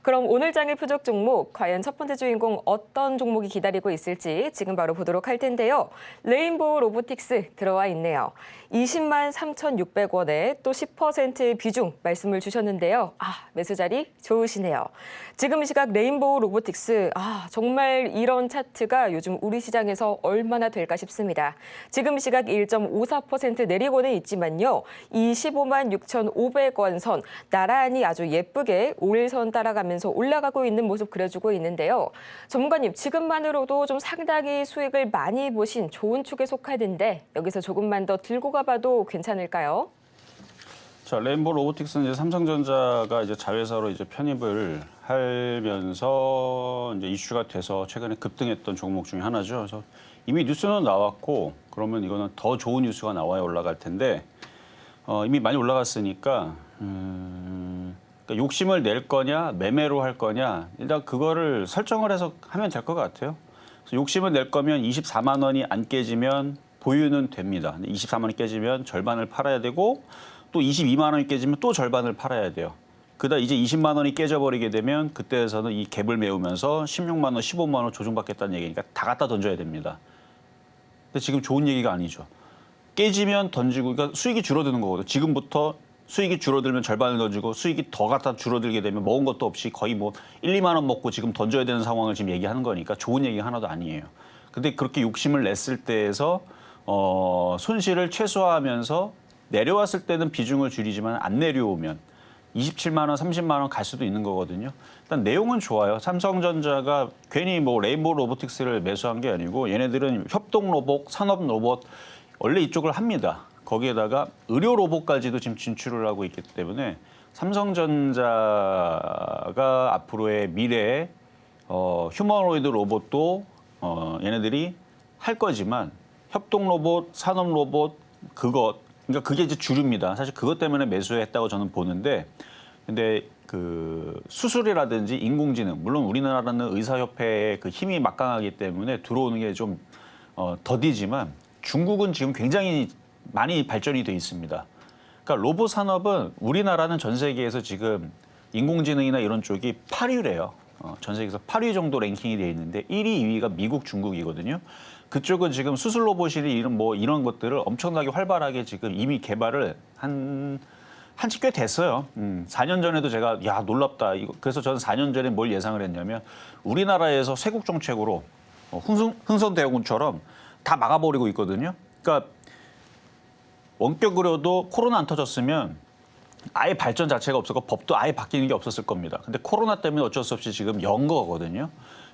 그럼 오늘 장의 표적 종목, 과연 첫 번째 주인공 어떤 종목이 기다리고 있을지 지금 바로 보도록 할 텐데요. 레인보우 로보틱스 들어와 있네요. 20만 3,600원에 또 10%의 비중 말씀을 주셨는데요. 매수 자리 좋으시네요. 지금 이 시각 레인보우 로보틱스, 정말 이런 차트가 요즘 우리 시장에서 얼마나 될까 싶습니다. 지금 이 시각 1.54% 내리고는 있지만요. 25만 6,500원 선, 나란히 아주 예쁘게 5일선 따라가면서 올라가고 있는 모습 그려주고 있는데요. 전문가님, 지금만으로도 좀 상당히 수익을 많이 보신 좋은 축에 속하는데 여기서 조금만 더 들고 가봐도 괜찮을까요? 자, 레인보우 로보틱스는 이제 삼성전자가 이제 자회사로 이제 편입을 하면서 이제 이슈가 돼서 최근에 급등했던 종목 중에 하나죠. 그래서 이미 뉴스는 나왔고 그러면 이거는 더 좋은 뉴스가 나와야 올라갈 텐데 이미 많이 올라갔으니까 그러니까 욕심을 낼 거냐 매매로 할 거냐 일단 그거를 설정을 해서 하면 될 것 같아요. 그래서 욕심을 낼 거면 24만 원이 안 깨지면 보유는 됩니다. 24만 원이 깨지면 절반을 팔아야 되고 또 22만 원이 깨지면 또 절반을 팔아야 돼요. 그다음 이제 20만 원이 깨져버리게 되면 그때에서는 이 갭을 메우면서 16만 원, 15만 원 조정받겠다는 얘기니까 다 갖다 던져야 됩니다. 근데 지금 좋은 얘기가 아니죠. 깨지면 던지고 그러니까 수익이 줄어드는 거거든요. 지금부터 수익이 줄어들면 절반을 던지고 수익이 더 갖다 줄어들게 되면 먹은 것도 없이 거의 뭐 1, 2만 원 먹고 지금 던져야 되는 상황을 지금 얘기하는 거니까 좋은 얘기가 하나도 아니에요. 근데 그렇게 욕심을 냈을 때에서 손실을 최소화하면서 내려왔을 때는 비중을 줄이지만 안 내려오면 27만 원, 30만 원 갈 수도 있는 거거든요. 일단 내용은 좋아요. 삼성전자가 괜히 뭐 레인보우 로보틱스를 매수한 게 아니고 얘네들은 협동 로봇, 산업 로봇 원래 이쪽을 합니다. 거기에다가 의료 로봇까지도 지금 진출을 하고 있기 때문에 삼성전자가 앞으로의 미래에 휴머노이드 로봇도 얘네들이 할 거지만 협동 로봇, 산업 로봇 그러니까 그게 이제 주류입니다. 사실 그것 때문에 매수했다고 저는 보는데 근데 그 수술이라든지 인공지능 물론 우리나라는 의사협회의 그 힘이 막강하기 때문에 들어오는 게 좀 더디지만 중국은 지금 굉장히 많이 발전이 돼 있습니다. 그러니까 로봇 산업은 우리나라는 전 세계에서 지금 인공지능이나 이런 쪽이 8위래요. 전 세계에서 8위 정도 랭킹이 돼 있는데 1위, 2위가 미국, 중국이거든요. 그쪽은 지금 수술 로봇이나 이런 것들을 엄청나게 활발하게 지금 이미 개발을 한지 꽤 됐어요. 4년 전에도 제가 놀랍다. 그래서 저는 4년 전에 뭘 예상을 했냐면 우리나라에서 쇄국 정책으로 흥선대원군처럼 다 막아버리고 있거든요. 그러니까 원격으로도 코로나 안 터졌으면 아예 발전 자체가 없었고 법도 아예 바뀌는 게 없었을 겁니다. 근데 코로나 때문에 어쩔 수 없이 지금 연 거거든요.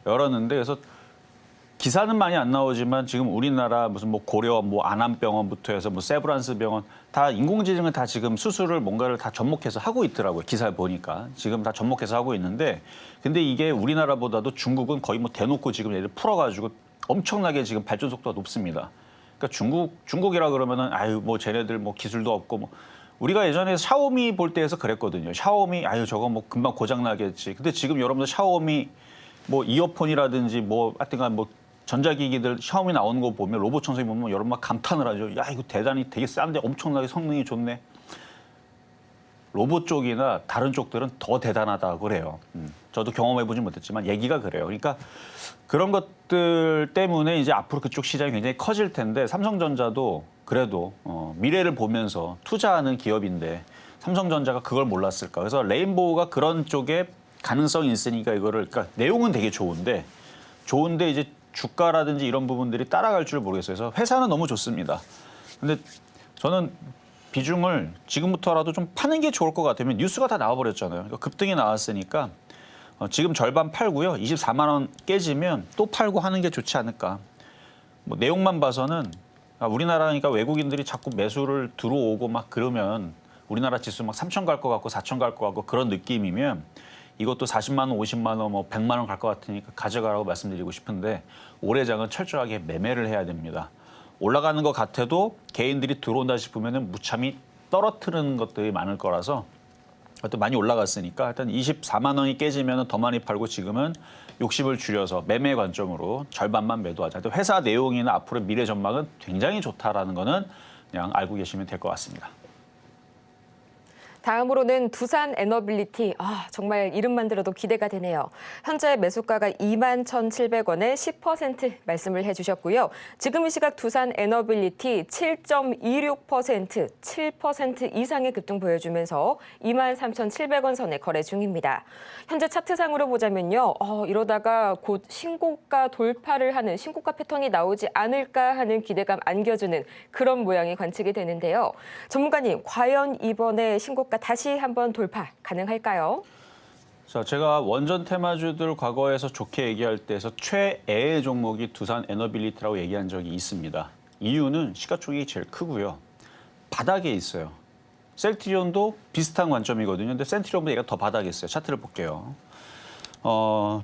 열었는데 그래서 기사는 많이 안 나오지만 지금 우리나라 무슨 뭐 고려, 뭐 안암병원부터 해서 뭐 세브란스 병원 다 인공지능을 다 지금 수술을 뭔가를 다 접목해서 하고 있더라고요. 기사를 보니까 지금 다 접목해서 하고 있는데 근데 이게 우리나라보다도 중국은 거의 뭐 대놓고 지금 얘를 풀어가지고 엄청나게 지금 발전 속도가 높습니다. 그러니까 중국이라 그러면은 아유 뭐 쟤네들 뭐 기술도 없고 뭐 우리가 예전에 샤오미 볼 때에서 그랬거든요. 샤오미 아유 저거 뭐 금방 고장 나겠지. 근데 지금 여러분들 샤오미 뭐 이어폰이라든지 뭐 하여튼간 뭐 전자기기들 샤오미 나오는 거 보면 로봇 청소기 보면 여러분 막 감탄을 하죠. 야 이거 대단히 되게 싼데 엄청나게 성능이 좋네. 로봇 쪽이나 다른 쪽들은 더 대단하다고 그래요. 저도 경험해보진 못했지만 얘기가 그래요. 그러니까 그런 것들 때문에 이제 앞으로 그쪽 시장이 굉장히 커질 텐데 삼성전자도 그래도 미래를 보면서 투자하는 기업인데 삼성전자가 그걸 몰랐을까. 그래서 레인보우가 그런 쪽에 가능성이 있으니까 이거를 그러니까 내용은 되게 좋은데 이제 주가라든지 이런 부분들이 따라갈 줄 모르겠어요. 그래서 회사는 너무 좋습니다. 근데 저는 비중을 지금부터라도 좀 파는 게 좋을 것 같으면 뉴스가 다 나와버렸잖아요. 그러니까 급등이 나왔으니까 지금 절반 팔고요. 24만 원 깨지면 또 팔고 하는 게 좋지 않을까. 뭐 내용만 봐서는 우리나라니까 외국인들이 자꾸 매수를 들어오고 막 그러면 우리나라 지수 막 3천 갈 것 같고 4천 갈 것 같고 그런 느낌이면 이것도 40만 원, 50만 원, 뭐 100만 원 갈 것 같으니까 가져가라고 말씀드리고 싶은데 올해장은 철저하게 매매를 해야 됩니다. 올라가는 것 같아도 개인들이 들어온다 싶으면 무참히 떨어뜨리는 것들이 많을 거라서 또 많이 올라갔으니까 일단 24만 원이 깨지면 더 많이 팔고 지금은 욕심을 줄여서 매매 관점으로 절반만 매도하자. 회사 내용이나 앞으로 미래 전망은 굉장히 좋다라는 거는 그냥 알고 계시면 될 것 같습니다. 다음으로는 두산 에너빌리티. 정말 이름만 들어도 기대가 되네요. 현재 매수가가 21,700원에 10% 말씀을 해주셨고요. 지금 이 시각 두산 에너빌리티 7.26%, 7% 이상의 급등 보여주면서 23,700원 선에 거래 중입니다. 현재 차트상으로 보자면요. 이러다가 곧 신고가 돌파를 하는 신고가 패턴이 나오지 않을까 하는 기대감 안겨주는 그런 모양이 관측이 되는데요. 전문가님, 과연 이번에 신고가 다시 한번 돌파 가능할까요? 자, 제가 원전 테마주들 과거에서 좋게 얘기할 때에서 최애의 종목이 두산 에너빌리티라고 얘기한 적이 있습니다. 이유는 시가총액이 제일 크고요. 바닥에 있어요. 셀트리온도 비슷한 관점이거든요. 근데 셀트리온보다 얘가 더 바닥에 있어요. 차트를 볼게요.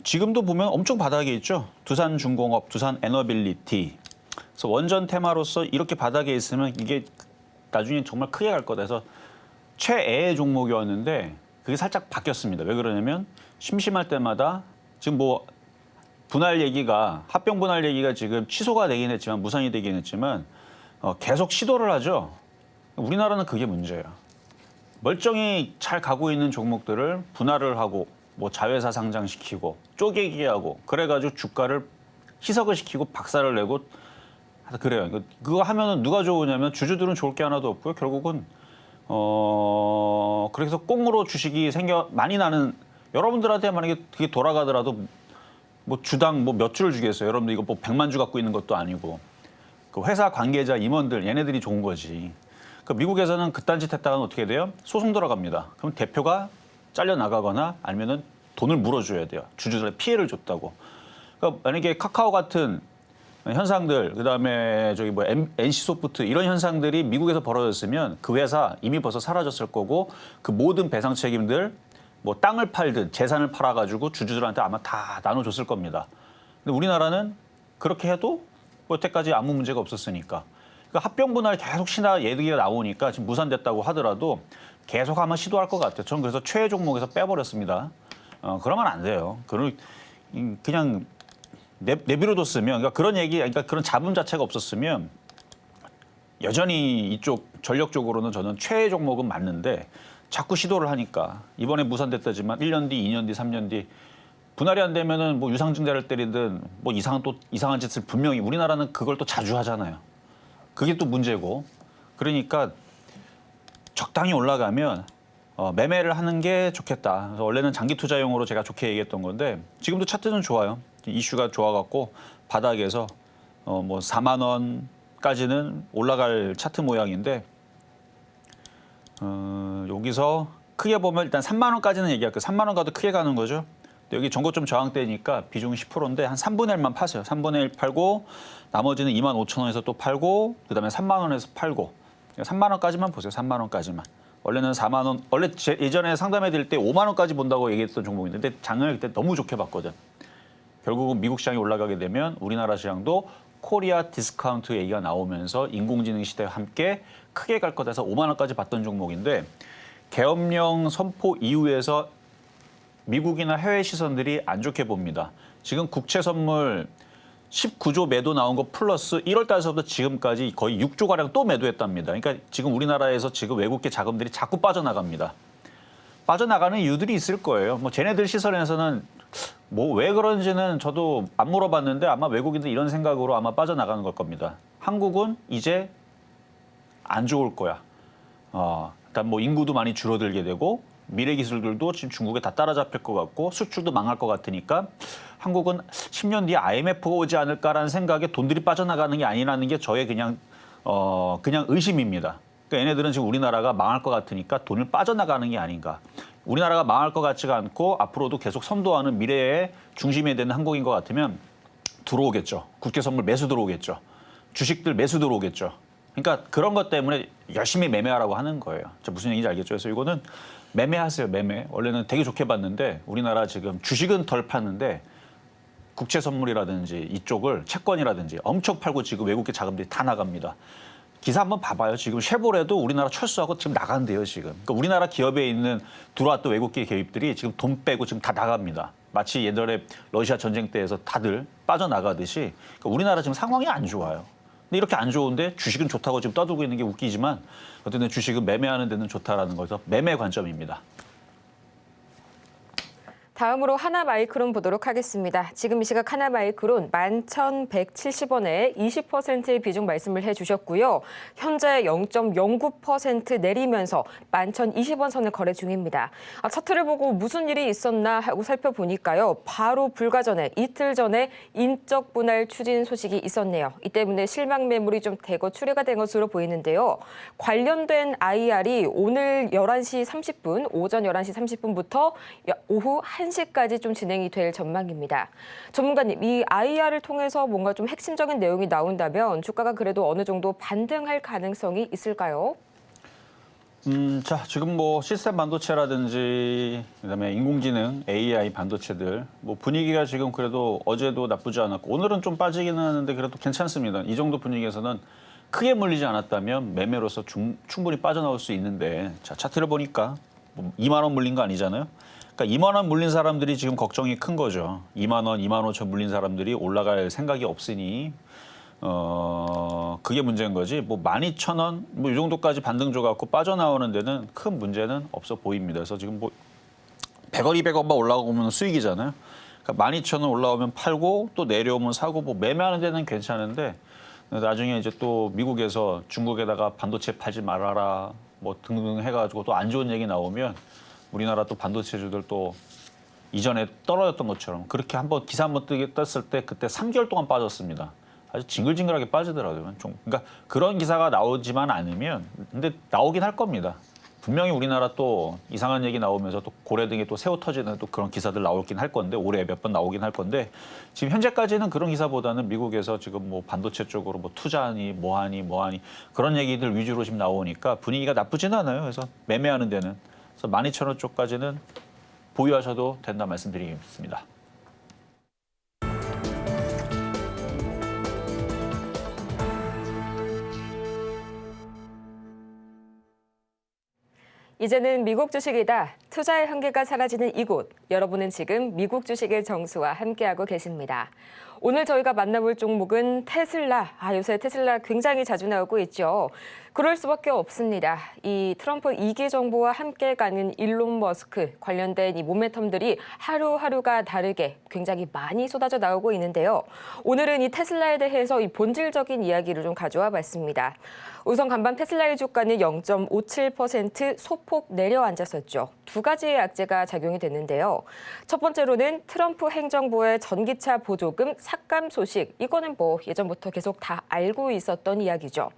지금도 보면 엄청 바닥에 있죠. 두산중공업, 두산 에너빌리티. 그래서 원전 테마로서 이렇게 바닥에 있으면 이게 나중에 정말 크게 갈 거다 해서 최애의 종목이었는데 그게 살짝 바뀌었습니다. 왜 그러냐면 심심할 때마다 지금 뭐 분할 얘기가 합병 분할 얘기가 지금 취소가 되긴 했지만 무산이 되긴 했지만 계속 시도를 하죠. 우리나라는 그게 문제예요. 멀쩡히 잘 가고 있는 종목들을 분할을 하고 뭐 자회사 상장시키고 쪼개기 하고 그래가지고 주가를 희석을 시키고 박살을 내고 그래요. 그거 하면은 누가 좋으냐면 주주들은 좋을 게 하나도 없고요. 결국은 그래서 꽁으로 주식이 많이 나는 여러분들한테 만약에 그게 돌아가더라도 뭐 주당 뭐 몇 주를 주겠어요. 여러분들 이거 뭐 100만 주 갖고 있는 것도 아니고 그 회사 관계자 임원들 얘네들이 좋은 거지. 그 미국에서는 그딴 짓 했다가는 어떻게 돼요? 소송 들어갑니다. 그럼 대표가 잘려 나가거나 아니면은 돈을 물어줘야 돼요. 주주들의 피해를 줬다고. 그러니까 만약에 카카오 같은 현상들, 그다음에 저기 뭐 NC소프트 이런 현상들이 미국에서 벌어졌으면 그 회사 이미 벌써 사라졌을 거고 그 모든 배상 책임들 뭐 땅을 팔든 재산을 팔아가지고 주주들한테 아마 다 나눠줬을 겁니다. 근데 우리나라는 그렇게 해도 여태까지 아무 문제가 없었으니까. 그러니까 합병 분할 계속 얘기가 나오니까 지금 무산됐다고 하더라도 계속 아마 시도할 것 같아요. 저는 그래서 최애 종목에서 빼버렸습니다. 그러면 안 돼요. 그냥 내비로뒀으면 그러니까 그런 자본 자체가 없었으면 여전히 이쪽 전력 쪽으로는 저는 최애 종목은 맞는데 자꾸 시도를 하니까 이번에 무산됐다지만 1년 뒤, 2년 뒤, 3년 뒤 분할이 안 되면은 뭐 유상증자를 때리든 뭐 이상한 짓을 분명히 우리나라는 그걸 또 자주 하잖아요. 그게 또 문제고 그러니까 적당히 올라가면 매매를 하는 게 좋겠다. 그래서 원래는 장기 투자용으로 제가 좋게 얘기했던 건데 지금도 차트는 좋아요. 이슈가 좋아갖고 바닥에서 뭐 4만 원까지는 올라갈 차트 모양인데 여기서 크게 보면 일단 3만 원까지는 얘기할게요. 3만 원 가도 크게 가는 거죠. 여기 전고점 저항대니까 비중이 10%인데 한 3분의 1만 파세요. 3분의 1 팔고 나머지는 2만 5천 원에서 또 팔고 그다음에 3만 원에서 팔고 3만 원까지만 보세요. 3만 원까지만. 원래는 4만 원, 원래 예전에 상담해 드릴 때 5만 원까지 본다고 얘기했던 종목인데 근데 작년에 그때 너무 좋게 봤거든. 결국은 미국 시장이 올라가게 되면 우리나라 시장도 코리아 디스카운트 얘기가 나오면서 인공지능 시대와 함께 크게 갈 것 해서 5만 원까지 봤던 종목인데 계엄령 선포 이후에서 미국이나 해외 시선들이 안 좋게 봅니다. 지금 국채 선물 19조 매도 나온 거 플러스 1월 달서부터 지금까지 거의 6조가량 또 매도했답니다. 그러니까 지금 우리나라에서 지금 외국계 자금들이 자꾸 빠져나갑니다. 빠져나가는 이유들이 있을 거예요. 뭐 쟤네들 시선에서는 뭐 왜 그런지는 저도 안 물어봤는데 아마 외국인들 이런 생각으로 아마 빠져나가는 걸 겁니다. 한국은 이제 안 좋을 거야. 일단 뭐 인구도 많이 줄어들게 되고 미래 기술들도 지금 중국에 다 따라잡힐 것 같고 수출도 망할 것 같으니까 한국은 10년 뒤에 IMF가 오지 않을까라는 생각에 돈들이 빠져나가는 게 아니라는 게 저의 그냥 의심입니다. 그러니까 얘네들은 지금 우리나라가 망할 것 같으니까 돈을 빠져나가는 게 아닌가. 우리나라가 망할 것 같지가 않고 앞으로도 계속 선도하는 미래의 중심이 되는 한국인 것 같으면 들어오겠죠. 국제 선물 매수 들어오겠죠. 주식들 매수 들어오겠죠. 그러니까 그런 것 때문에 열심히 매매하라고 하는 거예요. 무슨 얘기인지 알겠죠? 그래서 이거는 매매하세요, 매매. 원래는 되게 좋게 봤는데 우리나라 지금 주식은 덜 파는데 국채 선물이라든지 이쪽을 채권이라든지 엄청 팔고 지금 외국계 자금들이 다 나갑니다. 기사 한번 봐봐요. 지금 쉐보레도 우리나라 철수하고 지금 나간대요, 지금. 그러니까 우리나라 기업에 있는 들어왔던 외국계 기업들이 지금 돈 빼고 지금 다 나갑니다. 마치 예전에 러시아 전쟁 때에서 다들 빠져나가듯이 그러니까 우리나라 지금 상황이 안 좋아요. 근데 이렇게 안 좋은데 주식은 좋다고 지금 떠들고 있는 게 웃기지만 어쨌든 주식은 매매하는 데는 좋다라는 거죠. 매매 관점입니다. 다음으로 하나마이크론 보도록 하겠습니다. 지금 이 시각 하나마이크론 11,170원에 20%의 비중 말씀을 해주셨고요. 현재 0.09% 내리면서 11,020원 선을 거래 중입니다. 차트를 보고 무슨 일이 있었나 하고 살펴보니까요. 바로 불과 전에 이틀 전에 인적 분할 추진 소식이 있었네요. 이 때문에 실망 매물이 좀 대거 출회가 된 것으로 보이는데요. 관련된 IR이 오늘 11시 30분, 오전 11시 30분부터 오후 1시까지 좀 진행이 될 전망입니다. 전문가님, 이 IR을 통해서 뭔가 좀 핵심적인 내용이 나온다면 주가가 그래도 어느 정도 반등할 가능성이 있을까요? 자, 지금 뭐 시스템 반도체라든지 그다음에 인공지능, AI 반도체들 뭐 분위기가 지금 그래도 어제도 나쁘지 않았고 오늘은 좀 빠지기는 하는데 그래도 괜찮습니다. 이 정도 분위기에서는 크게 물리지 않았다면 매매로서 충분히 빠져나올 수 있는데 자, 차트를 보니까 뭐 2만 원 물린 거 아니잖아요. 그러니까 2만 원 물린 사람들이 지금 걱정이 큰 거죠. 2만 원, 2만 5천 물린 사람들이 올라갈 생각이 없으니 그게 문제인 거지. 뭐 12,000원 뭐 이 정도까지 반등 줘갖고 빠져나오는 데는 큰 문제는 없어 보입니다. 그래서 지금 뭐 100원, 200원만 올라오면 수익이잖아요. 그러니까 12,000원 올라오면 팔고 또 내려오면 사고 뭐 매매하는 데는 괜찮은데 나중에 이제 또 미국에서 중국에다가 반도체 팔지 말아라 뭐 등등 해가지고 또 안 좋은 얘기 나오면 우리나라 또 반도체주들 또 이전에 떨어졌던 것처럼 그렇게 한번 기사 한번 떴을 때 그때 3개월 동안 빠졌습니다. 아주 징글징글하게 빠지더라고요. 그러니까 그런 기사가 나오지만 않으면 근데 나오긴 할 겁니다. 분명히 우리나라 또 이상한 얘기 나오면서 또 고래 등에 또 새우 터지는 또 그런 기사들 나오긴 할 건데 올해 몇 번 나오긴 할 건데 지금 현재까지는 그런 기사보다는 미국에서 지금 뭐 반도체 쪽으로 뭐 투자하니 뭐하니 그런 얘기들 위주로 지금 나오니까 분위기가 나쁘진 않아요. 그래서 매매하는 데는 그래서 12,000원 쪽까지는 보유하셔도 된다 말씀드리겠습니다. 이제는 미국 주식이다. 투자의 한계가 사라지는 이곳. 여러분은 지금 미국 주식의 정수와 함께하고 계십니다. 오늘 저희가 만나볼 종목은 테슬라. 요새 테슬라 굉장히 자주 나오고 있죠. 그럴 수밖에 없습니다. 이 트럼프 2기 정부와 함께 가는 일론 머스크 관련된 이 모멘텀들이 하루하루가 다르게 굉장히 많이 쏟아져 나오고 있는데요. 오늘은 이 테슬라에 대해서 이 본질적인 이야기를 좀 가져와 봤습니다. 우선 간밤 테슬라의 주가는 0.57% 소폭 내려앉았었죠. 두 가지의 악재가 작용이 됐는데요. 첫 번째로는 트럼프 행정부의 전기차 보조금 삭감 소식, 이거는 뭐 예전부터 계속 다 알고 있었던 이야기죠.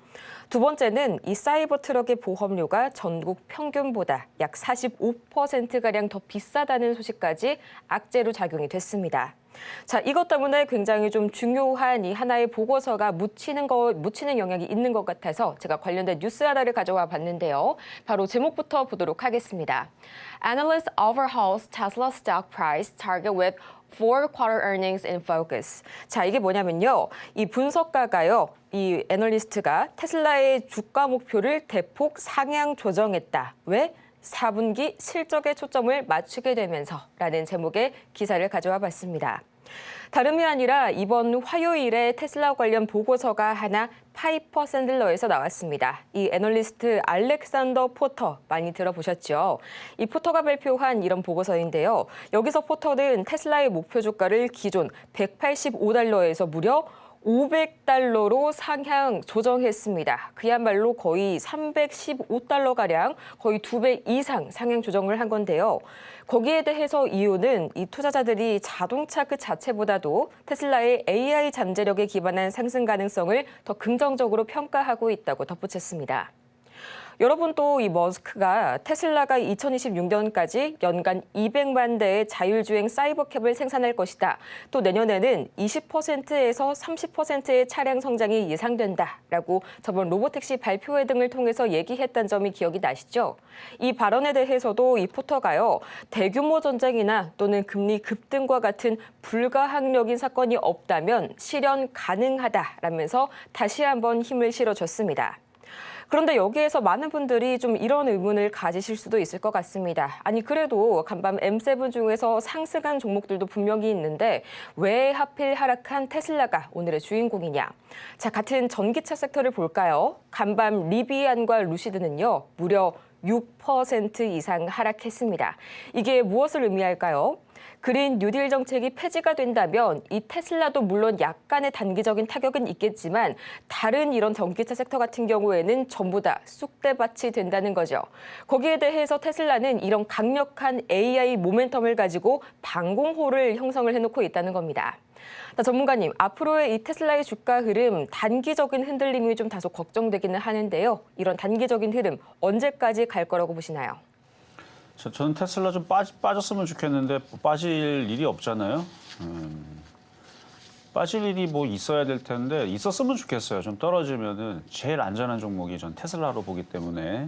두 번째는 이 사이버 트럭의 보험료가 전국 평균보다 약 45%가량 더 비싸다는 소식까지 악재로 작용이 됐습니다. 자, 이것 때문에 굉장히 좀 중요한 이 하나의 보고서가 묻히는 영향이 있는 것 같아서 제가 관련된 뉴스 하나를 가져와 봤는데요. 바로 제목부터 보도록 하겠습니다. Analyst overhauls Tesla stock price target with four quarter earnings in focus. 자, 이게 뭐냐면요. 이 분석가가요. 이 애널리스트가 테슬라의 주가 목표를 대폭 상향 조정했다. 왜? 4분기 실적에 초점을 맞추게 되면서라는 제목의 기사를 가져와 봤습니다. 다름이 아니라 이번 화요일에 테슬라 관련 보고서가 하나 파이퍼 샌들러에서 나왔습니다. 이 애널리스트 알렉산더 포터 많이 들어보셨죠? 이 포터가 발표한 이런 보고서인데요. 여기서 포터는 테슬라의 목표 주가를 기존 185달러에서 무려 500달러로 상향 조정했습니다. 그야말로 거의 315달러가량 거의 2배 이상 상향 조정을 한 건데요. 거기에 대해서 이유는 이 투자자들이 자동차 그 자체보다도 테슬라의 AI 잠재력에 기반한 상승 가능성을 더 긍정적으로 평가하고 있다고 덧붙였습니다. 여러분 또 이 머스크가 테슬라가 2026년까지 연간 200만 대의 자율주행 사이버캡을 생산할 것이다. 또 내년에는 20%에서 30%의 차량 성장이 예상된다라고 저번 로보택시 발표회 등을 통해서 얘기했던 점이 기억이 나시죠? 이 발언에 대해서도 이 포터가요. 대규모 전쟁이나 또는 금리 급등과 같은 불가항력인 사건이 없다면 실현 가능하다라면서 다시 한번 힘을 실어줬습니다. 그런데 여기에서 많은 분들이 좀 이런 의문을 가지실 수도 있을 것 같습니다. 아니 그래도 간밤 M7 중에서 상승한 종목들도 분명히 있는데 왜 하필 하락한 테슬라가 오늘의 주인공이냐. 자, 같은 전기차 섹터를 볼까요? 간밤 리비안과 루시드는요. 무려 6% 이상 하락했습니다. 이게 무엇을 의미할까요? 그린 뉴딜 정책이 폐지가 된다면 이 테슬라도 물론 약간의 단기적인 타격은 있겠지만 다른 이런 전기차 섹터 같은 경우에는 전부 다 쑥대밭이 된다는 거죠. 거기에 대해서 테슬라는 이런 강력한 AI 모멘텀을 가지고 방공호를 형성을 해놓고 있다는 겁니다. 자, 전문가님, 앞으로의 이 테슬라의 주가 흐름 단기적인 흔들림이 좀 다소 걱정되기는 하는데요. 이런 단기적인 흐름 언제까지 갈 거라고 보시나요? 저는 테슬라 좀 빠졌으면 좋겠는데 빠질 일이 없잖아요. 빠질 일이 뭐 있어야 될 텐데 있었으면 좋겠어요. 좀 떨어지면은 제일 안전한 종목이 전 테슬라로 보기 때문에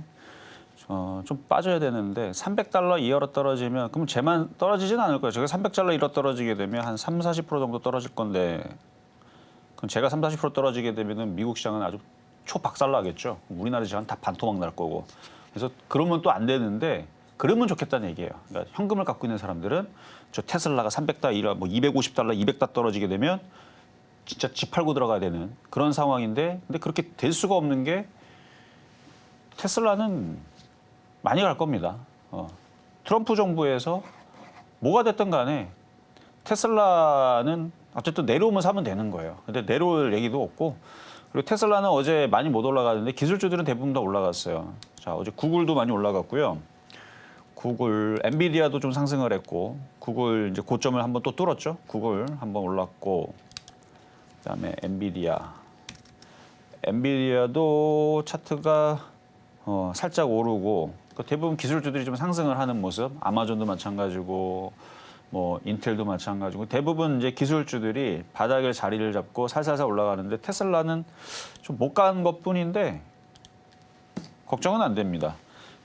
좀 빠져야 되는데 300달러 이하로 떨어지면 그럼 쟤만 떨어지진 않을 거예요. 제가 300달러 이하로 떨어지게 되면 한 3-40% 정도 떨어질 건데 그럼 제가 30-40% 떨어지게 되면은 미국 시장은 아주 초박살나겠죠. 우리나라 시장은 다 반토막 날 거고. 그래서 그러면 또 안 되는데 그러면 좋겠다는 얘기예요. 그러니까 현금을 갖고 있는 사람들은 저 테슬라가 300달러, 뭐 250달러, 200달러 떨어지게 되면 진짜 집 팔고 들어가야 되는 그런 상황인데 근데 그렇게 될 수가 없는 게 테슬라는 많이 갈 겁니다. 트럼프 정부에서 뭐가 됐든 간에 테슬라는 어쨌든 내려오면 사면 되는 거예요. 근데 내려올 얘기도 없고 그리고 테슬라는 어제 많이 못 올라가는데 기술주들은 대부분 다 올라갔어요. 자, 어제 구글도 많이 올라갔고요. 구글, 엔비디아도 좀 상승을 했고 구글 이제 고점을 한번 또 뚫었죠. 구글 한번 올랐고 그다음에 엔비디아도 차트가 살짝 오르고 대부분 기술주들이 좀 상승을 하는 모습. 아마존도 마찬가지고 뭐 인텔도 마찬가지고 대부분 이제 기술주들이 바닥을 자리를 잡고 살살살 올라가는데 테슬라는 좀 못 간 것뿐인데 걱정은 안 됩니다.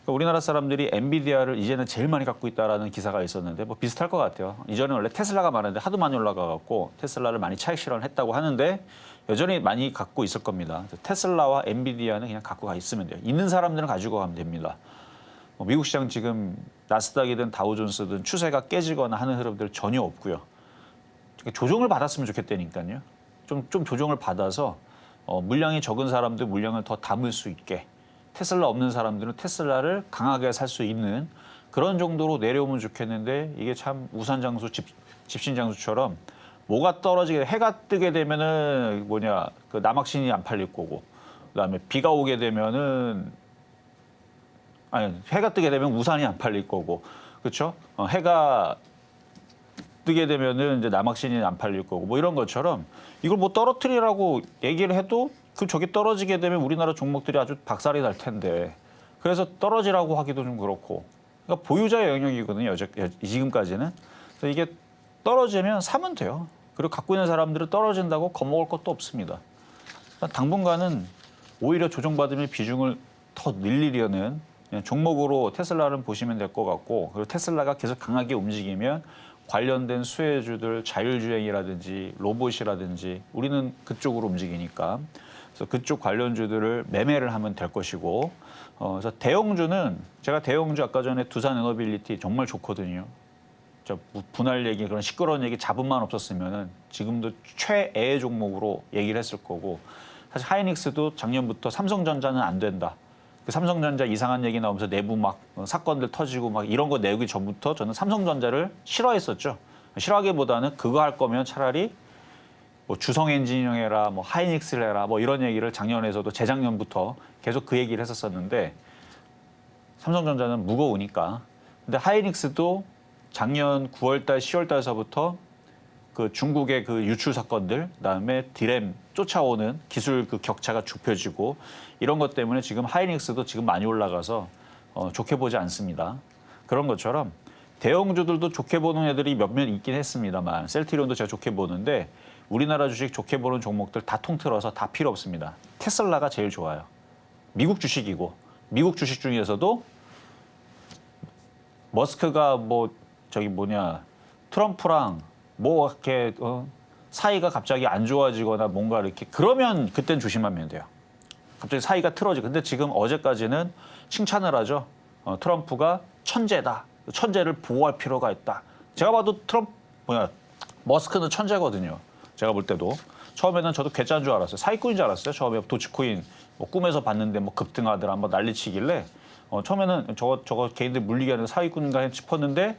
우리나라 사람들이 엔비디아를 이제는 제일 많이 갖고 있다라는 기사가 있었는데 뭐 비슷할 것 같아요. 이전에 원래 테슬라가 많은데 하도 많이 올라가갖고 테슬라를 많이 차익 실현했다고 하는데 여전히 많이 갖고 있을 겁니다. 테슬라와 엔비디아는 그냥 갖고 가 있으면 돼요. 있는 사람들은 가지고 가면 됩니다. 미국 시장 지금 나스닥이든 다우존스든 추세가 깨지거나 하는 흐름들 전혀 없고요. 조정을 받았으면 좋겠다니까요. 좀 조정을 받아서 물량이 적은 사람들 물량을 더 담을 수 있게 테슬라 없는 사람들은 테슬라를 강하게 살 수 있는 그런 정도로 내려오면 좋겠는데 이게 참 우산장수 집신장수처럼 뭐가 떨어지게 해가 뜨게 되면은 그 남학신이 안 팔릴 거고 그다음에 비가 오게 되면은 해가 뜨게 되면 우산이 안 팔릴 거고 그렇죠? 해가 뜨게 되면은 이제 남학신이 안 팔릴 거고 뭐 이런 것처럼 이걸 뭐 떨어뜨리라고 얘기를 해도 그 저기 떨어지게 되면 우리나라 종목들이 아주 박살이 날 텐데 그래서 떨어지라고 하기도 좀 그렇고 그러니까 보유자의 영역이거든요. 지금까지는. 그래서 이게 떨어지면 사면 돼요. 그리고 갖고 있는 사람들은 떨어진다고 겁먹을 것도 없습니다. 당분간은 오히려 조정받으면 비중을 더 늘리려는 종목으로 테슬라를 보시면 될 것 같고 그리고 테슬라가 계속 강하게 움직이면 관련된 수혜주들 자율주행이라든지 로봇이라든지 우리는 그쪽으로 움직이니까 그래서 그쪽 관련주들을 매매를 하면 될 것이고 그래서 대형주는 제가 대형주 아까 전에 두산에너빌리티 정말 좋거든요. 분할 얘기 그런 시끄러운 얘기 잡음만 없었으면은 지금도 최애 종목으로 얘기를 했을 거고 사실 하이닉스도 작년부터 삼성전자는 안 된다. 그 삼성전자 이상한 얘기 나오면서 내부 막 사건들 터지고 막 이런 거 내기 전부터 저는 삼성전자를 싫어했었죠. 싫어하기보다는 그거 할 거면 차라리 뭐 주성 엔지니어링 해라, 뭐 하이닉스를 해라, 뭐 이런 얘기를 작년에서도 재작년부터 계속 그 얘기를 했었었는데 삼성전자는 무거우니까. 근데 하이닉스도 작년 9월달, 10월달서부터 그 중국의 그 유출 사건들, 그다음에 디램 쫓아오는 기술 그 격차가 좁혀지고 이런 것 때문에 지금 하이닉스도 지금 많이 올라가서 좋게 보지 않습니다. 그런 것처럼 대형주들도 좋게 보는 애들이 몇몇 있긴 했습니다만 셀트리온도 제가 좋게 보는데 우리나라 주식 좋게 보는 종목들 다 통틀어서 다 필요 없습니다. 테슬라가 제일 좋아요. 미국 주식이고 미국 주식 중에서도 머스크가 뭐 저기 뭐냐 트럼프랑 뭐 이렇게 사이가 갑자기 안 좋아지거나 뭔가 이렇게 그러면 그땐 조심하면 돼요. 갑자기 사이가 틀어지고 근데 지금 어제까지는 칭찬을 하죠. 트럼프가 천재다. 천재를 보호할 필요가 있다. 제가 봐도 머스크는 천재거든요. 제가 볼 때도 처음에는 저도 괴짜인 줄 알았어요. 사기꾼인 줄 알았어요. 처음에 도치코인 뭐 꿈에서 봤는데 뭐 급등하더라 한번 난리치길래 처음에는 저거 개인들 물리게 하는 사기꾼인가 싶었는데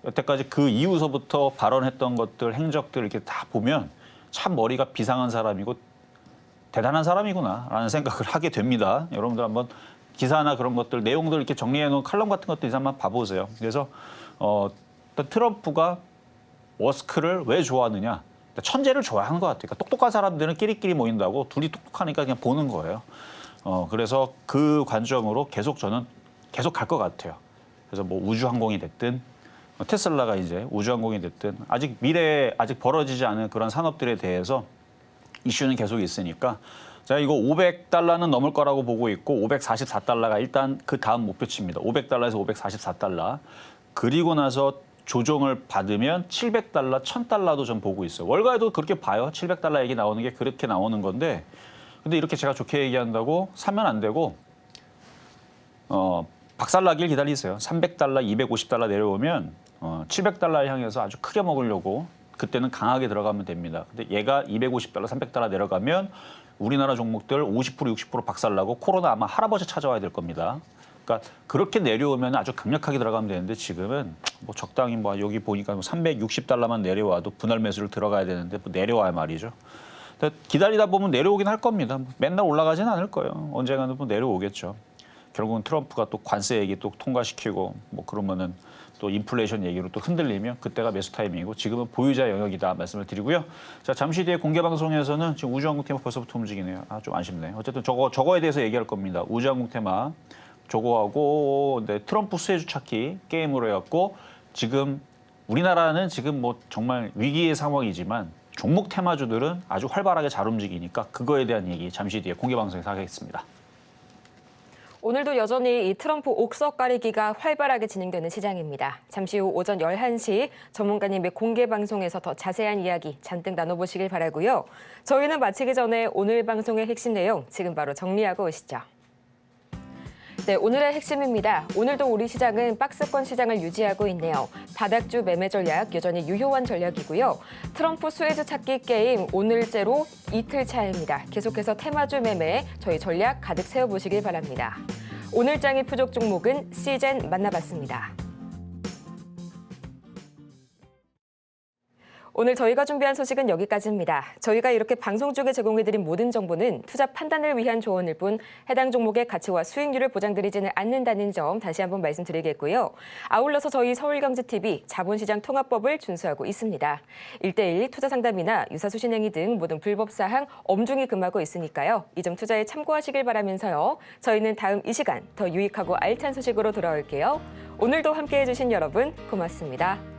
여태까지 그 이후서부터 발언했던 것들, 행적들 이렇게 다 보면 참 머리가 비상한 사람이고 대단한 사람이구나라는 생각을 하게 됩니다. 여러분들 한번 기사나 그런 것들, 내용들 이렇게 정리해 놓은 칼럼 같은 것들 한번 봐보세요. 그래서 일단 트럼프가 머스크를 왜 좋아하느냐? 천재를 좋아하는 것 같아요. 그러니까 똑똑한 사람들은 끼리끼리 모인다고 둘이 똑똑하니까 그냥 보는 거예요. 그래서 그 관점으로 저는 계속 갈 것 같아요. 그래서 뭐 우주항공이 됐든 테슬라가 이제 우주항공이 됐든 아직 미래에 아직 벌어지지 않은 그런 산업들에 대해서 이슈는 계속 있으니까 제가 이거 500달러는 넘을 거라고 보고 있고 544달러가 일단 그 다음 목표치입니다. 500달러에서 544달러. 그리고 나서 조정을 받으면 700달러, 1000달러도 좀 보고 있어요. 월가에도 그렇게 봐요. 700달러 얘기 나오는 게 그렇게 나오는 건데 근데 이렇게 제가 좋게 얘기한다고 사면 안 되고 박살나길 기다리세요. 300달러, 250달러 내려오면 700달러 향해서 아주 크게 먹으려고 그때는 강하게 들어가면 됩니다. 근데 얘가 250달러, 300달러 내려가면 우리나라 종목들 50%, 60% 박살나고 코로나 아마 할아버지 찾아와야 될 겁니다. 그러니까 그렇게 내려오면 아주 강력하게 들어가면 되는데 지금은 뭐 적당히 뭐 여기 보니까 360달러만 내려와도 분할 매수를 들어가야 되는데 뭐 내려와야 말이죠. 기다리다 보면 내려오긴 할 겁니다. 맨날 올라가지는 않을 거예요. 언젠가는 뭐 내려오겠죠. 결국은 트럼프가 또 관세 얘기 또 통과시키고 뭐 그러면은 또 인플레이션 얘기로 또 흔들리면 그때가 매수 타이밍이고 지금은 보유자 영역이다 말씀을 드리고요. 자, 잠시 뒤에 공개 방송에서는 지금 우주항공 테마 벌써부터 움직이네요. 좀 아쉽네. 어쨌든 저거에 대해서 얘기할 겁니다. 우주항공 테마 저거하고 트럼프 수혜주 찾기 게임으로 해갖고 지금 우리나라는 지금 뭐 정말 위기의 상황이지만 종목 테마주들은 아주 활발하게 잘 움직이니까 그거에 대한 얘기 잠시 뒤에 공개 방송에서 하겠습니다. 오늘도 여전히 이 트럼프 옥석 가리기가 활발하게 진행되는 시장입니다. 잠시 후 오전 11시 전문가님의 공개 방송에서 더 자세한 이야기 잔뜩 나눠보시길 바라고요. 저희는 마치기 전에 오늘 방송의 핵심 내용 지금 바로 정리하고 오시죠. 네, 오늘의 핵심입니다. 오늘도 우리 시장은 박스권 시장을 유지하고 있네요. 바닥주 매매 전략 여전히 유효한 전략이고요. 트럼프 수혜주 찾기 게임 오늘째로 이틀 차입니다. 계속해서 테마주 매매 저희 전략 가득 세워보시길 바랍니다. 오늘 장의 부족 종목은 시젠 만나봤습니다. 오늘 저희가 준비한 소식은 여기까지입니다. 저희가 이렇게 방송 중에 제공해드린 모든 정보는 투자 판단을 위한 조언일 뿐 해당 종목의 가치와 수익률을 보장드리지는 않는다는 점 다시 한번 말씀드리겠고요. 아울러서 저희 서울경제TV 자본시장 통합법을 준수하고 있습니다. 1:1 투자 상담이나 유사수신 행위 등 모든 불법 사항 엄중히 금하고 있으니까요. 이 점 투자에 참고하시길 바라면서요. 저희는 다음 이 시간 더 유익하고 알찬 소식으로 돌아올게요. 오늘도 함께해 주신 여러분 고맙습니다.